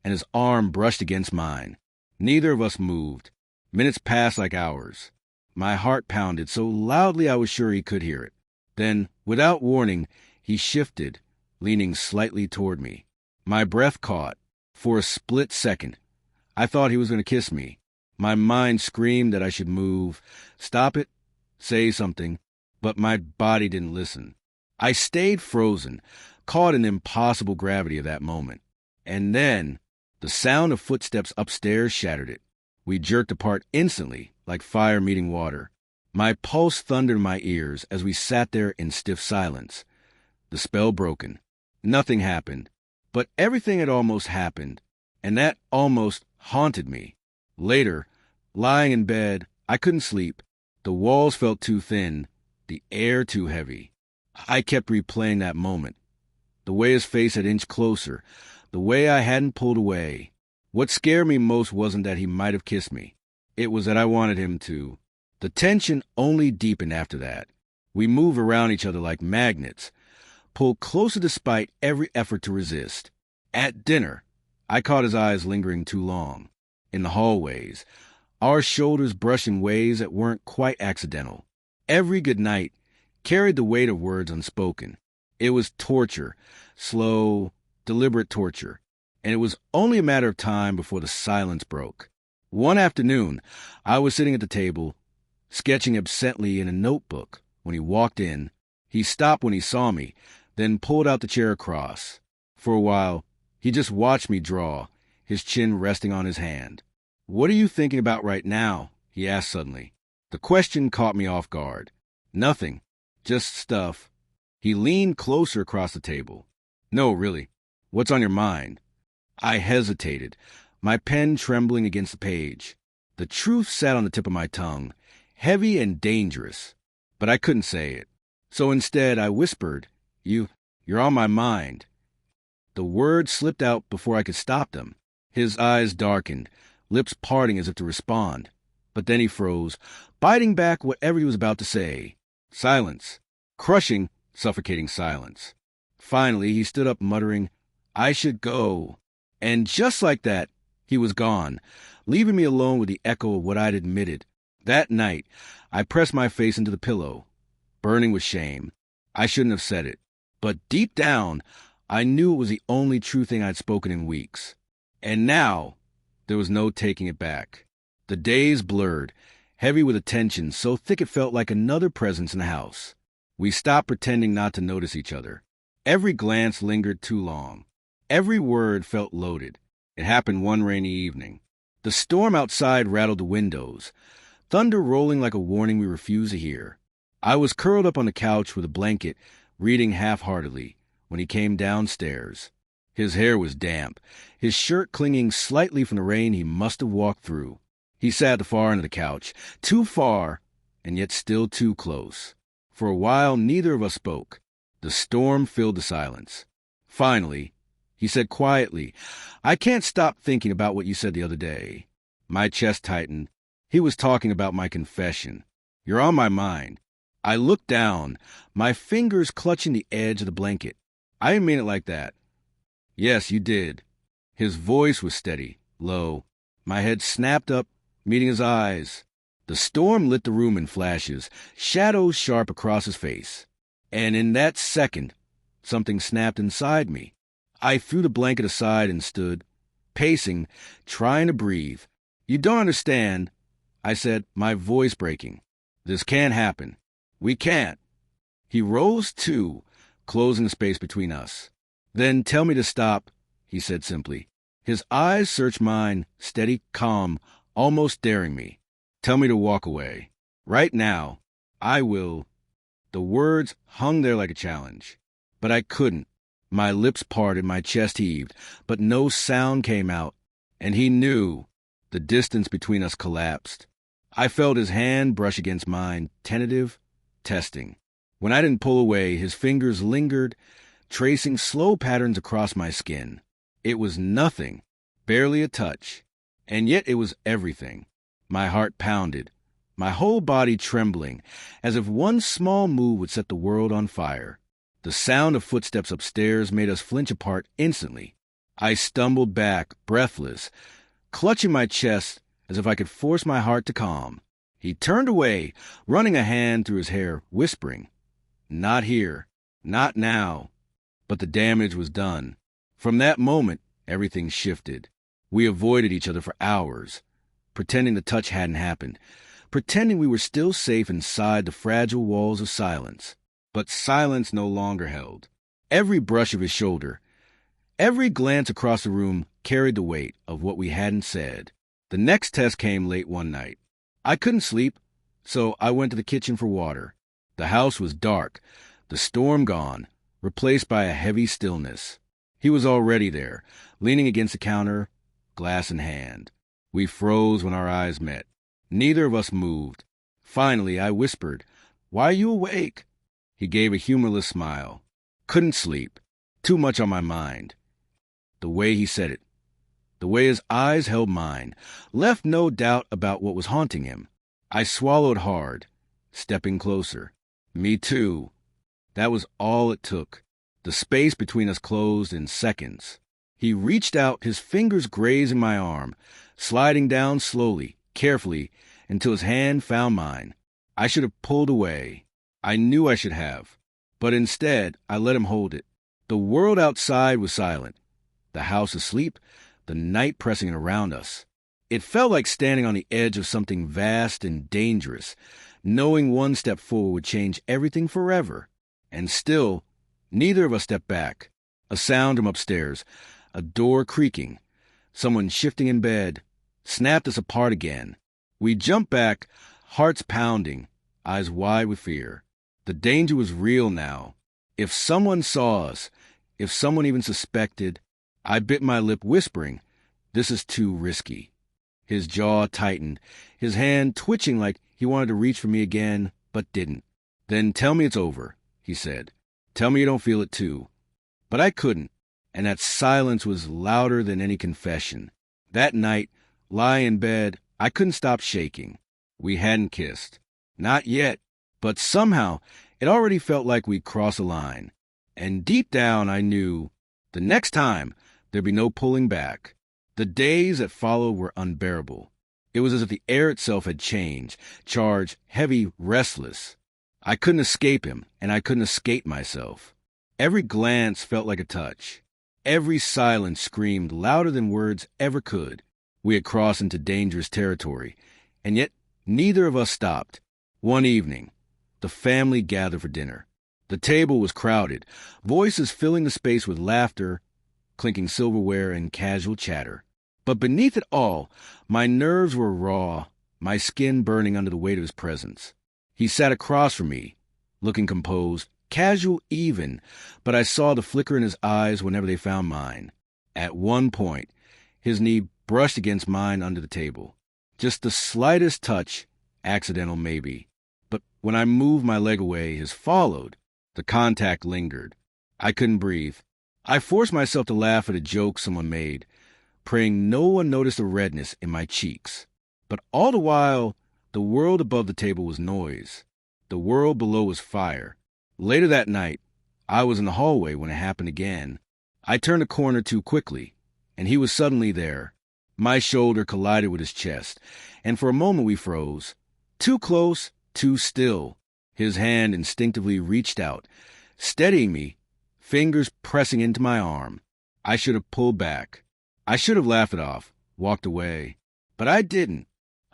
and his arm brushed against mine. Neither of us moved. Minutes passed like hours. My heart pounded so loudly I was sure he could hear it. Then, without warning, he shifted, leaning slightly toward me. My breath caught. For a split second, I thought he was going to kiss me. My mind screamed that I should move, stop it, say something, but my body didn't listen. I stayed frozen, caught in the impossible gravity of that moment. And then, the sound of footsteps upstairs shattered it. We jerked apart instantly, like fire meeting water. My pulse thundered in my ears as we sat there in stiff silence. The spell broken. Nothing happened. But everything had almost happened, and that almost haunted me. Later, lying in bed, I couldn't sleep. The walls felt too thin, the air too heavy. I kept replaying that moment. The way his face had inched closer, the way I hadn't pulled away. What scared me most wasn't that he might have kissed me. It was that I wanted him to. The tension only deepened after that. We moved around each other like magnets, pulled closer despite every effort to resist. At dinner, I caught his eyes lingering too long. In the hallways, our shoulders brushed in ways that weren't quite accidental. Every goodnight carried the weight of words unspoken. It was torture, slow, deliberate torture, and it was only a matter of time before the silence broke. One afternoon, I was sitting at the table, sketching absently in a notebook, when he walked in. He stopped when he saw me, then pulled out the chair across. For a while, he just watched me draw, his chin resting on his hand. "What are you thinking about right now?" he asked suddenly. The question caught me off guard. "Nothing. Just stuff." He leaned closer across the table. "No, really. What's on your mind?" I hesitated, my pen trembling against the page. The truth sat on the tip of my tongue, heavy and dangerous, but I couldn't say it. So instead, I whispered, You're on my mind." The words slipped out before I could stop them. His eyes darkened, lips parting as if to respond. But then he froze, biting back whatever he was about to say. Silence. Crushing, suffocating silence. Finally, he stood up muttering, "I should go." And just like that, he was gone, leaving me alone with the echo of what I'd admitted. That night, I pressed my face into the pillow, burning with shame. I shouldn't have said it. But deep down, I knew it was the only true thing I'd spoken in weeks. And now, there was no taking it back. The days blurred, heavy with a tension so thick it felt like another presence in the house. We stopped pretending not to notice each other. Every glance lingered too long. Every word felt loaded. It happened one rainy evening. The storm outside rattled the windows, thunder rolling like a warning we refused to hear. I was curled up on the couch with a blanket, reading half-heartedly, when he came downstairs. His hair was damp, his shirt clinging slightly from the rain he must have walked through. He sat at the far end of the couch, too far, and yet still too close. For a while, neither of us spoke. The storm filled the silence. Finally, he said quietly, "I can't stop thinking about what you said the other day." My chest tightened. He was talking about my confession. "You're on my mind." I looked down, my fingers clutching the edge of the blanket. "I didn't mean it like that." "Yes, you did." His voice was steady, low. My head snapped up, meeting his eyes. The storm lit the room in flashes, shadows sharp across his face. And in that second, something snapped inside me. I threw the blanket aside and stood, pacing, trying to breathe. "You don't understand," I said, my voice breaking. "This can't happen. We can't." He rose too, closing the space between us. "Then tell me to stop," he said simply. His eyes searched mine, steady, calm, almost daring me. "Tell me to walk away. Right now. I will." The words hung there like a challenge. But I couldn't. My lips parted, my chest heaved, but no sound came out. And he knew. The distance between us collapsed. I felt his hand brush against mine, tentative, testing. When I didn't pull away, his fingers lingered, tracing slow patterns across my skin. It was nothing, barely a touch, and yet it was everything. My heart pounded, my whole body trembling, as if one small move would set the world on fire. The sound of footsteps upstairs made us flinch apart instantly. I stumbled back, breathless, clutching my chest as if I could force my heart to calm. He turned away, running a hand through his hair, whispering, "Not here. Not now." But the damage was done. From that moment, everything shifted. We avoided each other for hours, pretending the touch hadn't happened, pretending we were still safe inside the fragile walls of silence. But silence no longer held. Every brush of his shoulder, every glance across the room carried the weight of what we hadn't said. The next test came late one night. I couldn't sleep, so I went to the kitchen for water. The house was dark, the storm gone, replaced by a heavy stillness. He was already there, leaning against the counter, glass in hand. We froze when our eyes met. Neither of us moved. Finally, I whispered, "Why are you awake?" He gave a humorless smile. "Couldn't sleep. Too much on my mind." The way he said it, the way his eyes held mine, left no doubt about what was haunting him. I swallowed hard, stepping closer. Me too. That was all it took. The space between us closed in seconds. He reached out, his fingers grazing my arm, sliding down slowly, carefully, until his hand found mine. I should have pulled away. I knew I should have. But instead, I let him hold it. The world outside was silent. The house asleep, the night pressing around us. It felt like standing on the edge of something vast and dangerous, knowing one step forward would change everything forever. And still, neither of us stepped back. A sound from upstairs, a door creaking, someone shifting in bed, snapped us apart again. We jumped back, hearts pounding, eyes wide with fear. The danger was real now. If someone saw us, if someone even suspected, I bit my lip, whispering, "This is too risky." His jaw tightened, his hand twitching like he wanted to reach for me again, but didn't. "Then tell me it's over," he said. "Tell me you don't feel it too." But I couldn't, and that silence was louder than any confession. That night, lying in bed, I couldn't stop shaking. We hadn't kissed. Not yet, but somehow it already felt like we'd crossed a line. And deep down I knew the next time there'd be no pulling back. The days that followed were unbearable. It was as if the air itself had changed, charged, heavy, restless. I couldn't escape him, and I couldn't escape myself. Every glance felt like a touch. Every silence screamed louder than words ever could. We had crossed into dangerous territory, and yet neither of us stopped. One evening, the family gathered for dinner. The table was crowded, voices filling the space with laughter, clinking silverware, and casual chatter. But beneath it all, my nerves were raw, my skin burning under the weight of his presence. He sat across from me, looking composed, casual even, but I saw the flicker in his eyes whenever they found mine. At one point, his knee brushed against mine under the table. Just the slightest touch, accidental maybe. But when I moved my leg away, his followed. The contact lingered. I couldn't breathe. I forced myself to laugh at a joke someone made, praying no one noticed the redness in my cheeks. But all the while, the world above the table was noise. The world below was fire. Later that night, I was in the hallway when it happened again. I turned a corner too quickly, and he was suddenly there. My shoulder collided with his chest, and for a moment we froze. Too close, too still. His hand instinctively reached out, steadying me, fingers pressing into my arm. I should have pulled back. I should have laughed it off, walked away. But I didn't.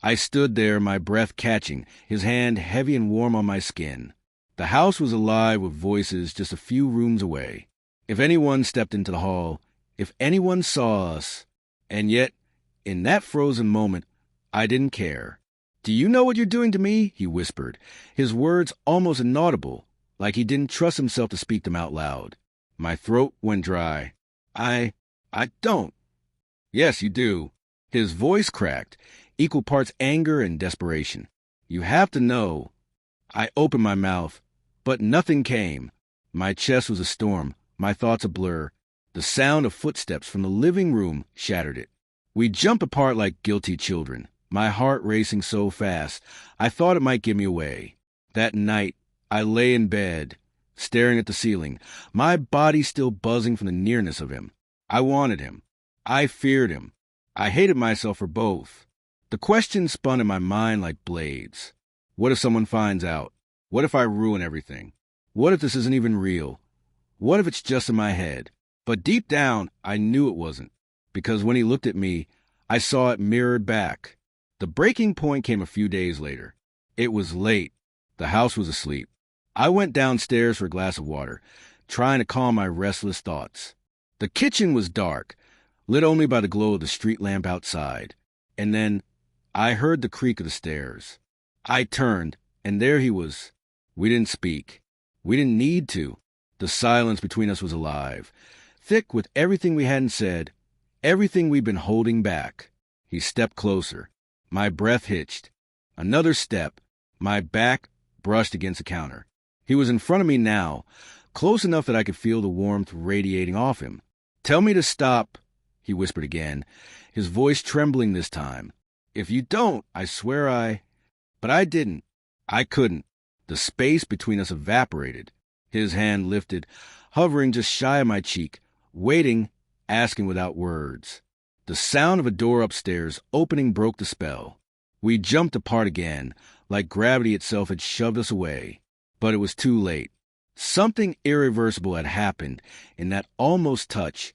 I stood there, my breath catching, his hand heavy and warm on my skin. The house was alive with voices just a few rooms away. If anyone stepped into the hall, if anyone saw us, and yet, in that frozen moment, I didn't care. "Do you know what you're doing to me?" he whispered, his words almost inaudible, like he didn't trust himself to speak them out loud. My throat went dry. I don't. "Yes, you do." His voice cracked, equal parts anger and desperation. "You have to know." I opened my mouth, but nothing came. My chest was a storm, my thoughts a blur. The sound of footsteps from the living room shattered it. We jumped apart like guilty children, my heart racing so fast, I thought it might give me away. That night, I lay in bed, staring at the ceiling, my body still buzzing from the nearness of him. I wanted him. I feared him. I hated myself for both. The questions spun in my mind like blades. What if someone finds out? What if I ruin everything? What if this isn't even real? What if it's just in my head? But deep down, I knew it wasn't, because when he looked at me, I saw it mirrored back. The breaking point came a few days later. It was late. The house was asleep. I went downstairs for a glass of water, trying to calm my restless thoughts. The kitchen was dark, lit only by the glow of the street lamp outside. And then I heard the creak of the stairs. I turned, and there he was. We didn't speak. We didn't need to. The silence between us was alive, thick with everything we hadn't said, everything we'd been holding back. He stepped closer. My breath hitched. Another step. My back brushed against the counter. He was in front of me now, close enough that I could feel the warmth radiating off him. "Tell me to stop," he whispered again, his voice trembling this time. "If you don't, I swear I—" But I didn't. I couldn't. The space between us evaporated. His hand lifted, hovering just shy of my cheek, waiting, asking without words. The sound of a door upstairs opening broke the spell. We jumped apart again, like gravity itself had shoved us away. But it was too late. Something irreversible had happened in that almost touch,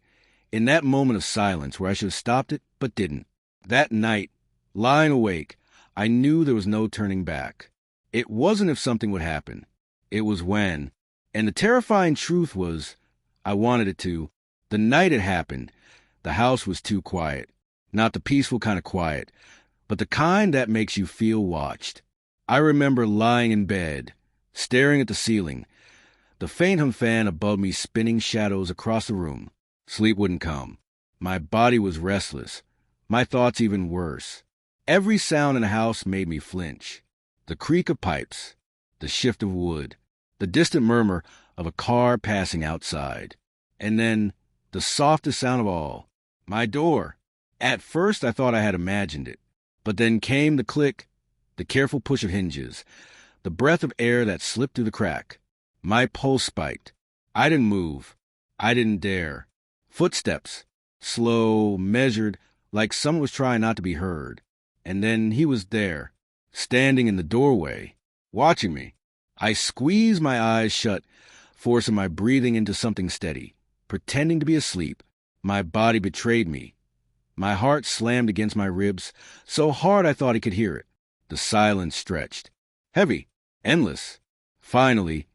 in that moment of silence where I should have stopped it, but didn't. That night, lying awake, I knew there was no turning back. It wasn't if something would happen. It was when. And the terrifying truth was, I wanted it to. The night it happened, the house was too quiet. Not the peaceful kind of quiet, but the kind that makes you feel watched. I remember lying in bed, staring at the ceiling, the faint fan above me spinning shadows across the room. Sleep wouldn't come. My body was restless, my thoughts even worse. Every sound in the house made me flinch. The creak of pipes, the shift of wood, the distant murmur of a car passing outside. And then, the softest sound of all, my door. At first I thought I had imagined it, but then came the click, the careful push of hinges, the breath of air that slipped through the crack. My pulse spiked. I didn't move. I didn't dare. Footsteps, slow, measured, like someone was trying not to be heard. And then he was there, standing in the doorway, watching me. I squeezed my eyes shut, forcing my breathing into something steady, pretending to be asleep. My body betrayed me. My heart slammed against my ribs, so hard I thought he could hear it. The silence stretched. Heavy, endless. Finally,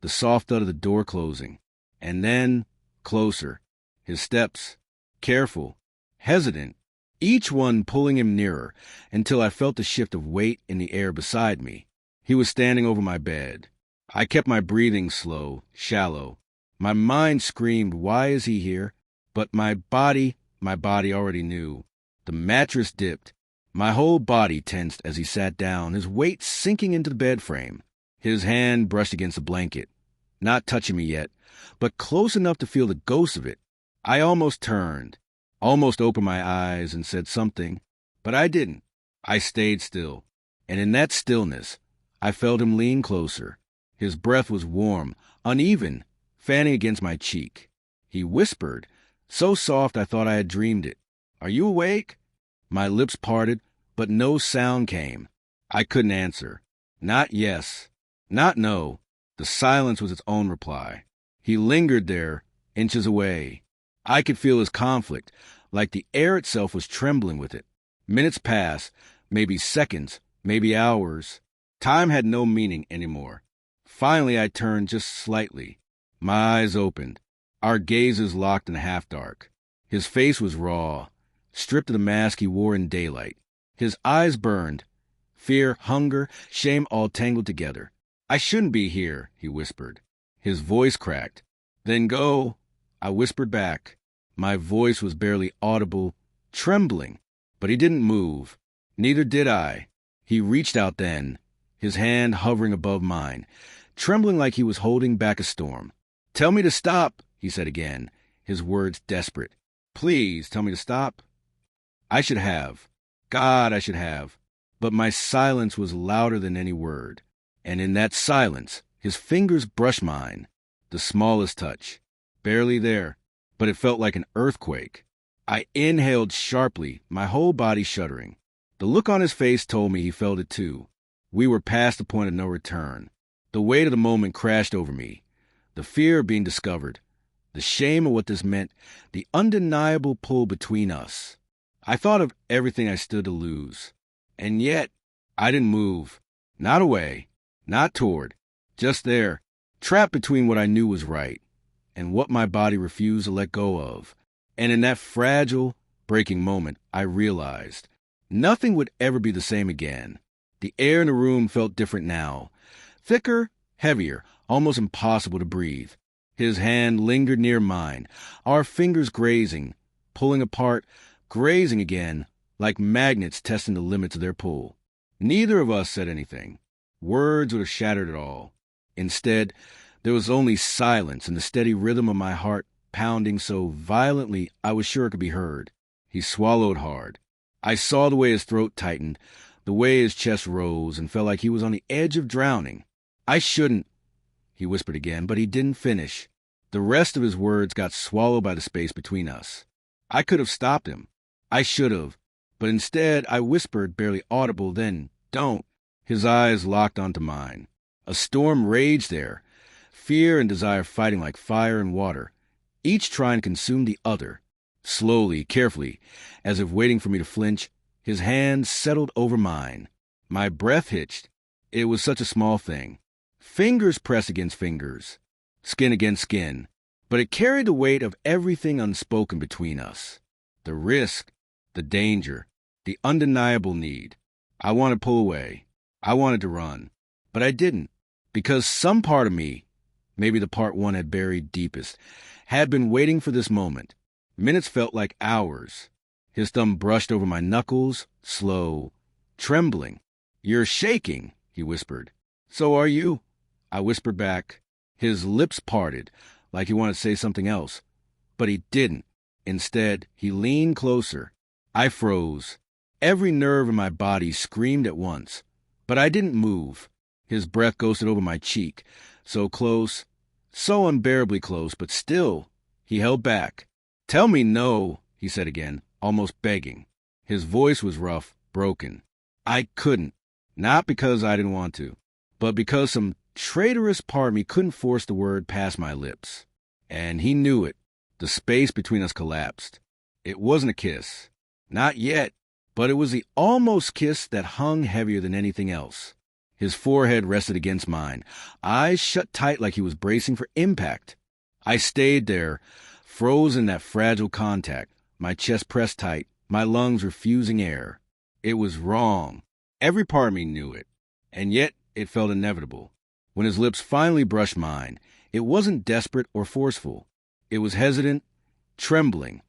the soft thud of the door closing. And then, closer. His steps, careful, hesitant, each one pulling him nearer, until I felt the shift of weight in the air beside me. He was standing over my bed. I kept my breathing slow, shallow. My mind screamed, why is he here? But my body already knew. The mattress dipped. My whole body tensed as he sat down, his weight sinking into the bed frame. His hand brushed against the blanket, not touching me yet, but close enough to feel the ghost of it. I almost turned, almost opened my eyes and said something, but I didn't. I stayed still, and in that stillness, I felt him lean closer. His breath was warm, uneven, fanning against my cheek. He whispered, so soft I thought I had dreamed it. "Are you awake?" My lips parted, but no sound came. I couldn't answer. Not yes, not no. The silence was its own reply. He lingered there, inches away. I could feel his conflict, like the air itself was trembling with it. Minutes passed, maybe seconds, maybe hours. Time had no meaning anymore. Finally, I turned just slightly. My eyes opened, our gazes locked in the half-dark. His face was raw, stripped of the mask he wore in daylight. His eyes burned, fear, hunger, shame all tangled together. "I shouldn't be here," he whispered. His voice cracked. "Then go," I whispered back. My voice was barely audible, trembling, but he didn't move. Neither did I. He reached out then, his hand hovering above mine, trembling like he was holding back a storm. "Tell me to stop," he said again, his words desperate. "Please tell me to stop." I should have. God, I should have. But my silence was louder than any word. And in that silence, his fingers brushed mine, the smallest touch. Barely there, but it felt like an earthquake. I inhaled sharply, my whole body shuddering. The look on his face told me he felt it too. We were past the point of no return. The weight of the moment crashed over me. The fear of being discovered, the shame of what this meant, the undeniable pull between us. I thought of everything I stood to lose. And yet, I didn't move. Not away, not toward. Just there, trapped between what I knew was right and what my body refused to let go of. And in that fragile, breaking moment, I realized nothing would ever be the same again. The air in the room felt different now. Thicker, heavier, almost impossible to breathe. His hand lingered near mine, our fingers grazing, pulling apart, grazing again, like magnets testing the limits of their pull. Neither of us said anything. Words would have shattered it all. Instead, there was only silence and the steady rhythm of my heart pounding so violently I was sure it could be heard. He swallowed hard. I saw the way his throat tightened, the way his chest rose, and felt like he was on the edge of drowning. "I shouldn't," he whispered again, but he didn't finish. The rest of his words got swallowed by the space between us. I could have stopped him. I should have. But instead, I whispered, barely audible, then, "Don't." His eyes locked onto mine. A storm raged there, fear and desire fighting like fire and water, each trying to consume the other. Slowly, carefully, as if waiting for me to flinch, his hand settled over mine. My breath hitched. It was such a small thing. Fingers pressed against fingers, skin against skin, but it carried the weight of everything unspoken between us. The risk, the danger, the undeniable need. I wanted to pull away. I wanted to run. But I didn't, because some part of me, maybe the part one had buried deepest, had been waiting for this moment. Minutes felt like hours. His thumb brushed over my knuckles, slow, trembling. "You're shaking," he whispered. "So are you," I whispered back. His lips parted, like he wanted to say something else. But he didn't. Instead, he leaned closer. I froze. Every nerve in my body screamed at once. But I didn't move. His breath ghosted over my cheek. So close, so unbearably close, but still, he held back. "Tell me no," he said again, almost begging. His voice was rough, broken. I couldn't. Not because I didn't want to, but because some traitorous part of me couldn't force the word past my lips. And he knew it. The space between us collapsed. It wasn't a kiss. Not yet. But it was the almost kiss that hung heavier than anything else. His forehead rested against mine, eyes shut tight like he was bracing for impact. I stayed there, frozen in that fragile contact, my chest pressed tight, my lungs refusing air. It was wrong. Every part of me knew it. And yet it felt inevitable. When his lips finally brushed mine, it wasn't desperate or forceful. It was hesitant, trembling,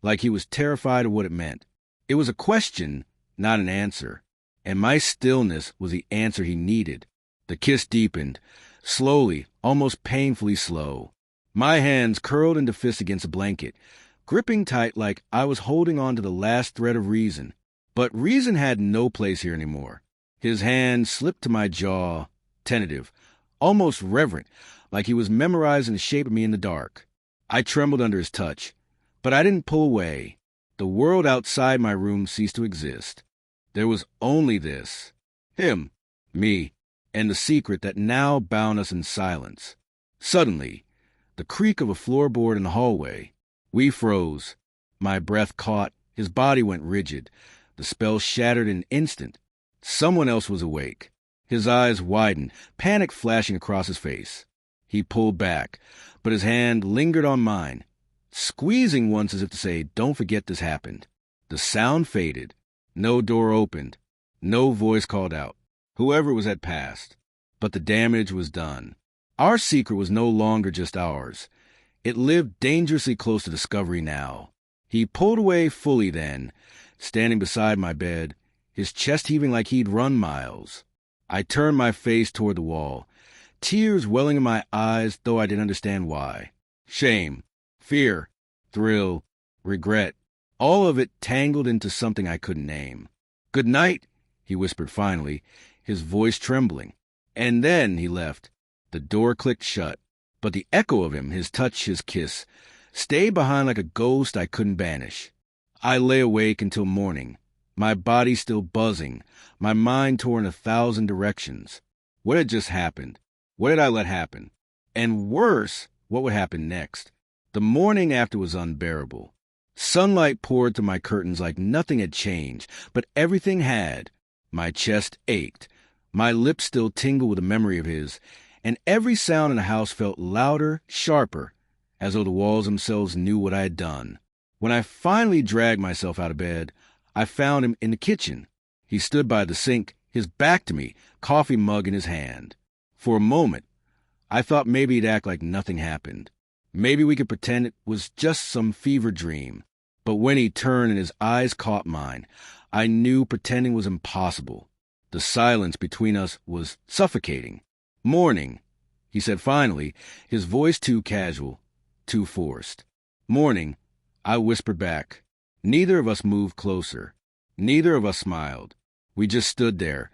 like he was terrified of what it meant. It was a question, not an answer, and my stillness was the answer he needed. The kiss deepened, slowly, almost painfully slow. My hands curled into fists against a blanket, gripping tight like I was holding on to the last thread of reason. But reason had no place here anymore. His hand slipped to my jaw, tentative, almost reverent, like he was memorizing the shape of me in the dark. I trembled under his touch, but I didn't pull away. The world outside my room ceased to exist. There was only this, him, me, and the secret that now bound us in silence. Suddenly, the creak of a floorboard in the hallway. We froze. My breath caught. His body went rigid. The spell shattered in an instant. Someone else was awake. His eyes widened, panic flashing across his face. He pulled back, but his hand lingered on mine, squeezing once as if to say, "Don't forget this happened." The sound faded. No door opened. No voice called out. Whoever was had passed. But the damage was done. Our secret was no longer just ours. It lived dangerously close to discovery now. He pulled away fully then, standing beside my bed, his chest heaving like he'd run miles. I turned my face toward the wall, tears welling in my eyes, though I didn't understand why. Shame, fear, thrill, regret, all of it tangled into something I couldn't name. "Good night," he whispered finally, his voice trembling. And then he left. The door clicked shut, but the echo of him, his touch, his kiss, stayed behind like a ghost I couldn't banish. I lay awake until morning, my body still buzzing, my mind torn 1,000 directions. What had just happened? What had I let happen? And worse, what would happen next? The morning after was unbearable. Sunlight poured through my curtains like nothing had changed, but everything had. My chest ached. My lips still tingled with the memory of his, and every sound in the house felt louder, sharper, as though the walls themselves knew what I had done. When I finally dragged myself out of bed, I found him in the kitchen. He stood by the sink, his back to me, coffee mug in his hand. For a moment, I thought maybe he'd act like nothing happened. Maybe we could pretend it was just some fever dream. But when he turned and his eyes caught mine, I knew pretending was impossible. The silence between us was suffocating. "Morning," he said finally, his voice too casual, too forced. "Morning," I whispered back. Neither of us moved closer. Neither of us smiled. We just stood there,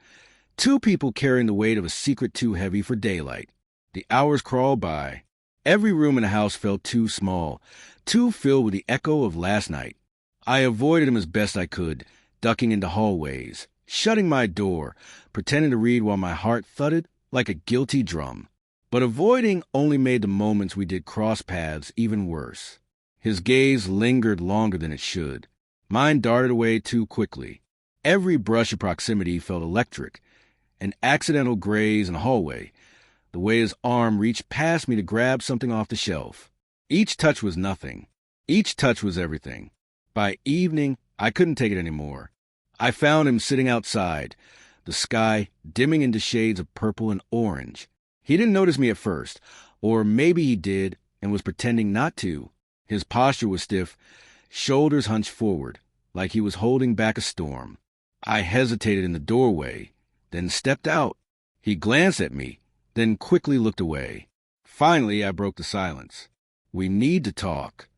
two people carrying the weight of a secret too heavy for daylight. The hours crawled by. Every room in the house felt too small, too filled with the echo of last night. I avoided him as best I could, ducking into hallways, shutting my door, pretending to read while my heart thudded like a guilty drum. But avoiding only made the moments we did cross paths even worse. His gaze lingered longer than it should. Mine darted away too quickly. Every brush of proximity felt electric. An accidental graze in the hallway, the way his arm reached past me to grab something off the shelf. Each touch was nothing. Each touch was everything. By evening, I couldn't take it anymore. I found him sitting outside, the sky dimming into shades of purple and orange. He didn't notice me at first, or maybe he did and was pretending not to. His posture was stiff, shoulders hunched forward, like he was holding back a storm. I hesitated in the doorway, then stepped out. He glanced at me, then quickly looked away. Finally, I broke the silence. "We need to talk."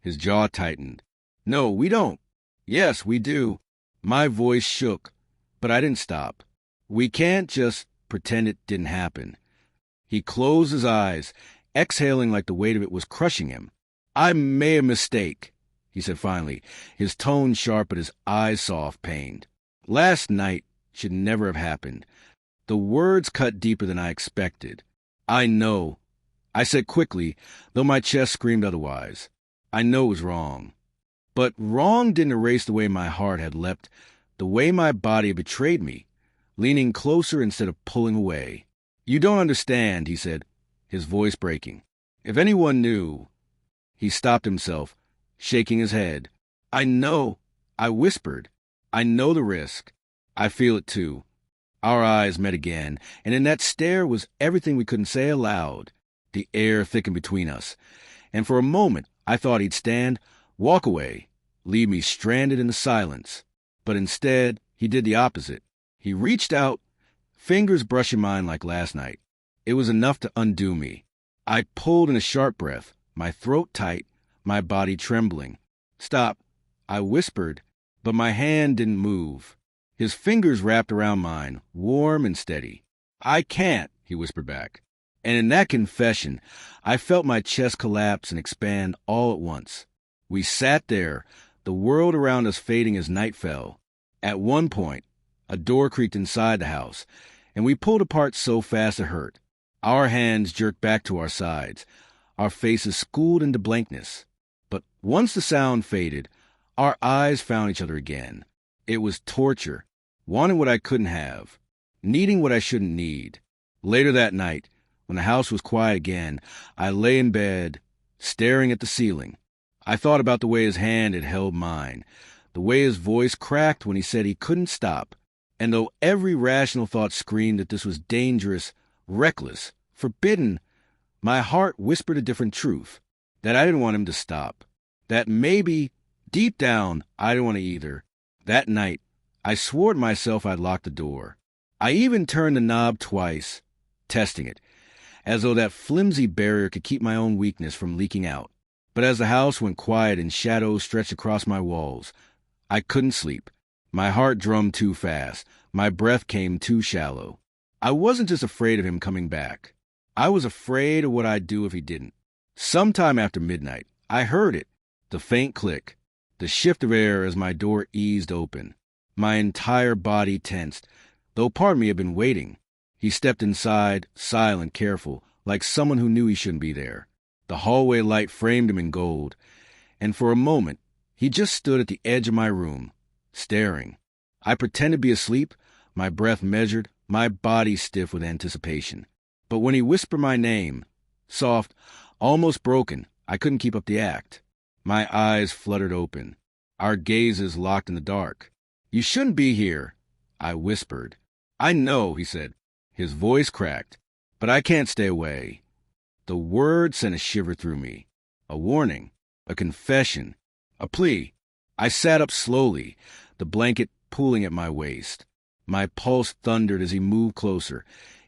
His jaw tightened. "No, we don't." "Yes, we do." My voice shook, but I didn't stop. "We can't just pretend it didn't happen." He closed his eyes, exhaling like the weight of it was crushing him. "I made a mistake," he said finally, his tone sharp but his eyes soft, pained. "Last night should never have happened." The words cut deeper than I expected. "I know," I said quickly, though my chest screamed otherwise. "I know it was wrong." But wrong didn't erase the way my heart had leapt, the way my body had betrayed me, leaning closer instead of pulling away. "You don't understand," he said, his voice breaking. "If anyone knew—" He stopped himself, shaking his head. "I know," I whispered. "I know the risk. I feel it too." Our eyes met again, and in that stare was everything we couldn't say aloud. The air thickened between us, and for a moment I thought he'd stand, walk away, leave me stranded in the silence. But instead, he did the opposite. He reached out, fingers brushing mine like last night. It was enough to undo me. I pulled in a sharp breath, my throat tight, my body trembling. "Stop," I whispered, but my hand didn't move. His fingers wrapped around mine, warm and steady. "I can't," he whispered back. And in that confession, I felt my chest collapse and expand all at once. We sat there, the world around us fading as night fell. At one point, a door creaked inside the house, and we pulled apart so fast it hurt. Our hands jerked back to our sides, our faces schooled into blankness. But once the sound faded, our eyes found each other again. It was torture, wanting what I couldn't have. needing what I shouldn't need. Later that night, when the house was quiet again, I lay in bed, staring at the ceiling. I thought about the way his hand had held mine, the way his voice cracked when he said he couldn't stop. And though every rational thought screamed that this was dangerous, reckless, forbidden, my heart whispered a different truth, that I didn't want him to stop, that maybe, deep down, I didn't want to either. That night, I swore to myself I'd lock the door. I even turned the knob twice, testing it, as though that flimsy barrier could keep my own weakness from leaking out. But as the house went quiet and shadows stretched across my walls, I couldn't sleep. My heart drummed too fast. My breath came too shallow. I wasn't just afraid of him coming back. I was afraid of what I'd do if he didn't. Sometime after midnight, I heard it, the faint click, the shift of air as my door eased open. My entire body tensed, though part of me had been waiting. He stepped inside, silent, careful, like someone who knew he shouldn't be there. The hallway light framed him in gold, and for a moment, he just stood at the edge of my room, staring. I pretended to be asleep, my breath measured, my body stiff with anticipation. But when he whispered my name, soft, almost broken, I couldn't keep up the act. My eyes fluttered open, our gazes locked in the dark. "You shouldn't be here," I whispered. "I know," he said. His voice cracked, "but I can't stay away." The word sent a shiver through me. A warning, a confession, a plea. I sat up slowly, the blanket pulling at my waist. My pulse thundered as he moved closer,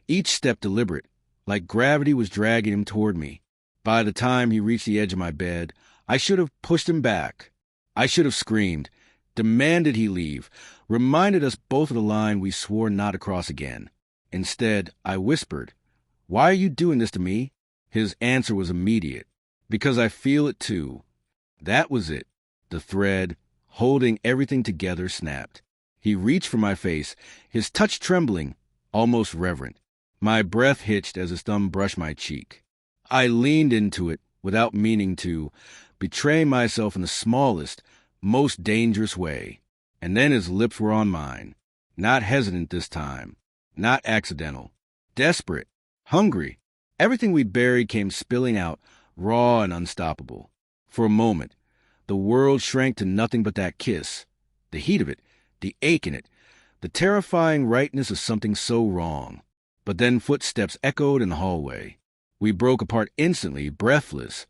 each step deliberate, like gravity was dragging him toward me. By the time he reached the edge of my bed, I should have pushed him back. I should have screamed, demanded he leave, reminded us both of the line we swore not to cross again. Instead, I whispered, "Why are you doing this to me?" His answer was immediate. "Because I feel it too." That was it. The thread, holding everything together, snapped. He reached for my face, his touch trembling, almost reverent. My breath hitched as his thumb brushed my cheek. I leaned into it without meaning to, betraying myself in the smallest, most dangerous way. And then his lips were on mine. Not hesitant this time. Not accidental. Desperate. Hungry. Everything we buried came spilling out, raw and unstoppable. For a moment, the world shrank to nothing but that kiss. The heat of it, the ache in it, the terrifying rightness of something so wrong. But then footsteps echoed in the hallway. We broke apart instantly, breathless,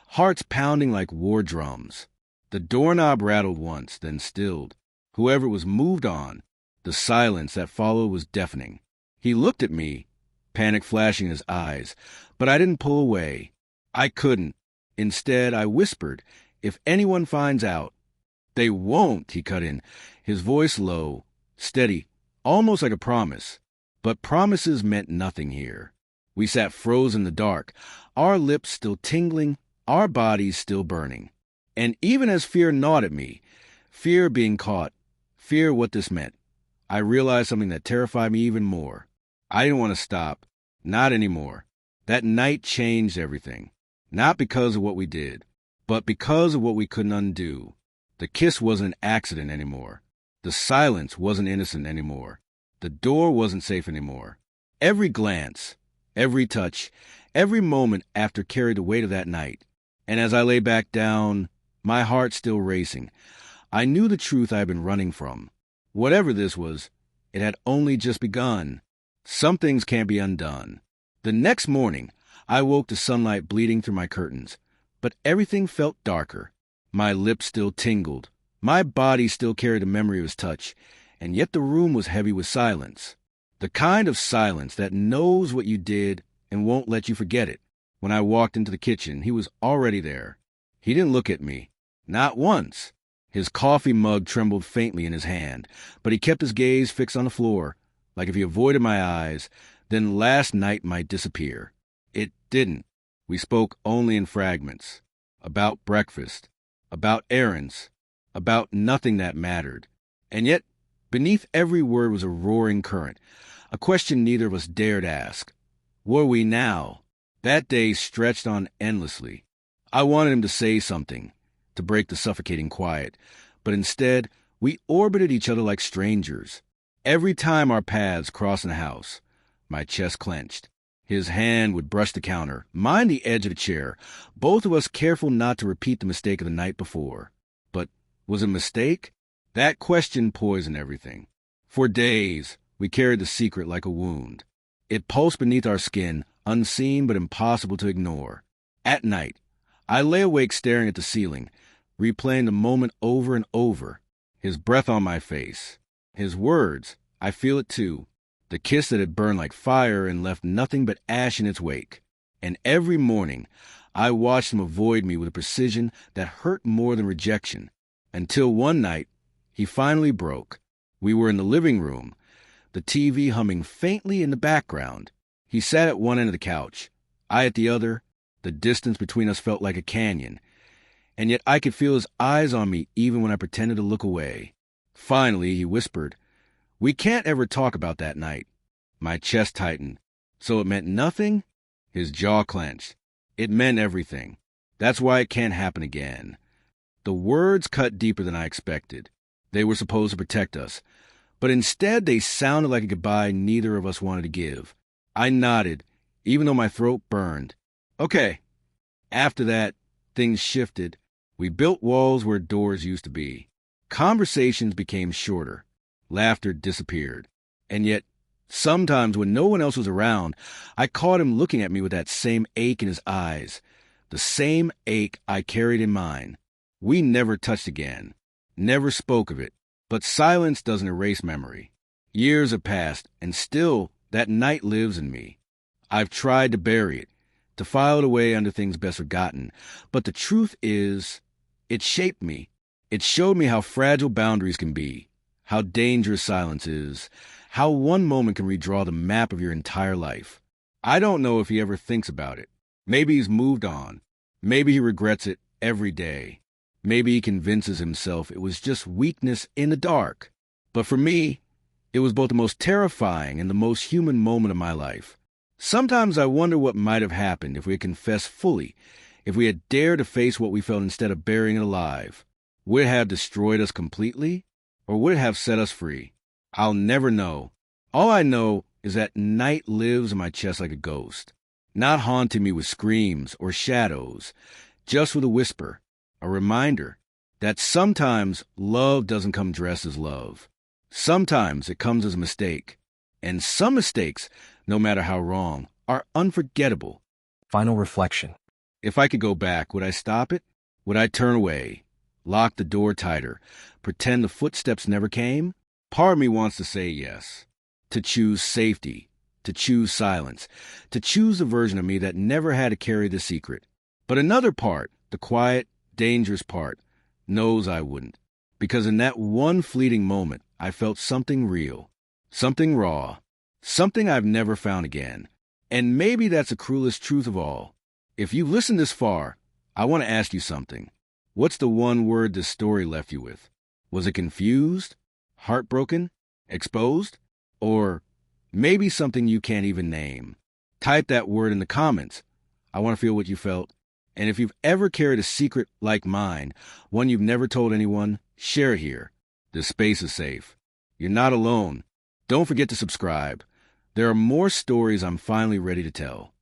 hearts pounding like war drums. The doorknob rattled once, then stilled. Whoever was moved on. The silence that followed was deafening. He looked at me, panic flashing in his eyes, but I didn't pull away. I couldn't. Instead, I whispered, "If anyone finds out." "They won't," he cut in, his voice low, steady, almost like a promise. But promises meant nothing here. We sat frozen in the dark, our lips still tingling, our bodies still burning. And even as fear gnawed at me, fear of being caught, fear what this meant, I realized something that terrified me even more. I didn't want to stop. Not anymore. That night changed everything. Not because of what we did, but because of what we couldn't undo. The kiss wasn't an accident anymore. The silence wasn't innocent anymore. The door wasn't safe anymore. Every glance, every touch, every moment after carried the weight of that night. And as I lay back down, my heart still racing, I knew the truth I had been running from. Whatever this was, it had only just begun. Some things can't be undone. The next morning, I woke to sunlight bleeding through my curtains, but everything felt darker. My lips still tingled. My body still carried the memory of his touch, and yet the room was heavy with silence. The kind of silence that knows what you did and won't let you forget it. When I walked into the kitchen, he was already there. He didn't look at me. Not once. His coffee mug trembled faintly in his hand, but he kept his gaze fixed on the floor, like if he avoided my eyes, then last night might disappear. It didn't. We spoke only in fragments. About breakfast. About errands. About nothing that mattered. And yet, beneath every word was a roaring current, a question neither of us dared ask. Were we now? That day stretched on endlessly. I wanted him to say something, to break the suffocating quiet, but instead, we orbited each other like strangers. Every time our paths crossed in the house, my chest clenched. His hand would brush the counter, mine the edge of the chair, both of us careful not to repeat the mistake of the night before. But was it a mistake? That question poisoned everything. For days, we carried the secret like a wound. It pulsed beneath our skin, unseen but impossible to ignore. At night, I lay awake staring at the ceiling, replaying the moment over and over. His breath on my face. His words, I feel it too. The kiss that had burned like fire and left nothing but ash in its wake. And every morning, I watched him avoid me with a precision that hurt more than rejection. Until one night, he finally broke. We were in the living room, the TV humming faintly in the background. He sat at one end of the couch, I at the other. The distance between us felt like a canyon, and yet I could feel his eyes on me even when I pretended to look away. Finally, he whispered, "We can't ever talk about that night." My chest tightened. So it meant nothing? His jaw clenched. It meant everything. That's why it can't happen again. The words cut deeper than I expected. They were supposed to protect us, but instead they sounded like a goodbye neither of us wanted to give. I nodded, even though my throat burned. Okay. After that, things shifted. We built walls where doors used to be. Conversations became shorter. Laughter disappeared. And yet, sometimes when no one else was around, I caught him looking at me with that same ache in his eyes, the same ache I carried in mine. We never touched again, never spoke of it, but silence doesn't erase memory. Years have passed, and still that night lives in me. I've tried to bury it, to file it away under things best forgotten, but the truth is, it shaped me. It showed me how fragile boundaries can be, how dangerous silence is, how one moment can redraw the map of your entire life. I don't know if he ever thinks about it. Maybe he's moved on. Maybe he regrets it every day. Maybe he convinces himself it was just weakness in the dark. But for me, it was both the most terrifying and the most human moment of my life. Sometimes I wonder what might have happened if we had confessed fully, if we had dared to face what we felt instead of burying it alive. Would it have destroyed us completely, or would it have set us free? I'll never know. All I know is that night lives in my chest like a ghost, not haunting me with screams or shadows, just with a whisper, a reminder that sometimes love doesn't come dressed as love. Sometimes it comes as a mistake, and some mistakes, no matter how wrong, are unforgettable. Final reflection. If I could go back, would I stop it? Would I turn away, lock the door tighter, pretend the footsteps never came? Part of me wants to say yes, to choose safety, to choose silence, to choose the version of me that never had to carry the secret. But another part, the quiet, dangerous part, knows I wouldn't. Because in that one fleeting moment, I felt something real, something raw, something I've never found again. And maybe that's the cruelest truth of all. If you've listened this far, I want to ask you something. What's the one word this story left you with? Was it confused? Heartbroken? Exposed? Or maybe something you can't even name? Type that word in the comments. I want to feel what you felt. And if you've ever carried a secret like mine, one you've never told anyone, share it here. This space is safe. You're not alone. Don't forget to subscribe. There are more stories I'm finally ready to tell.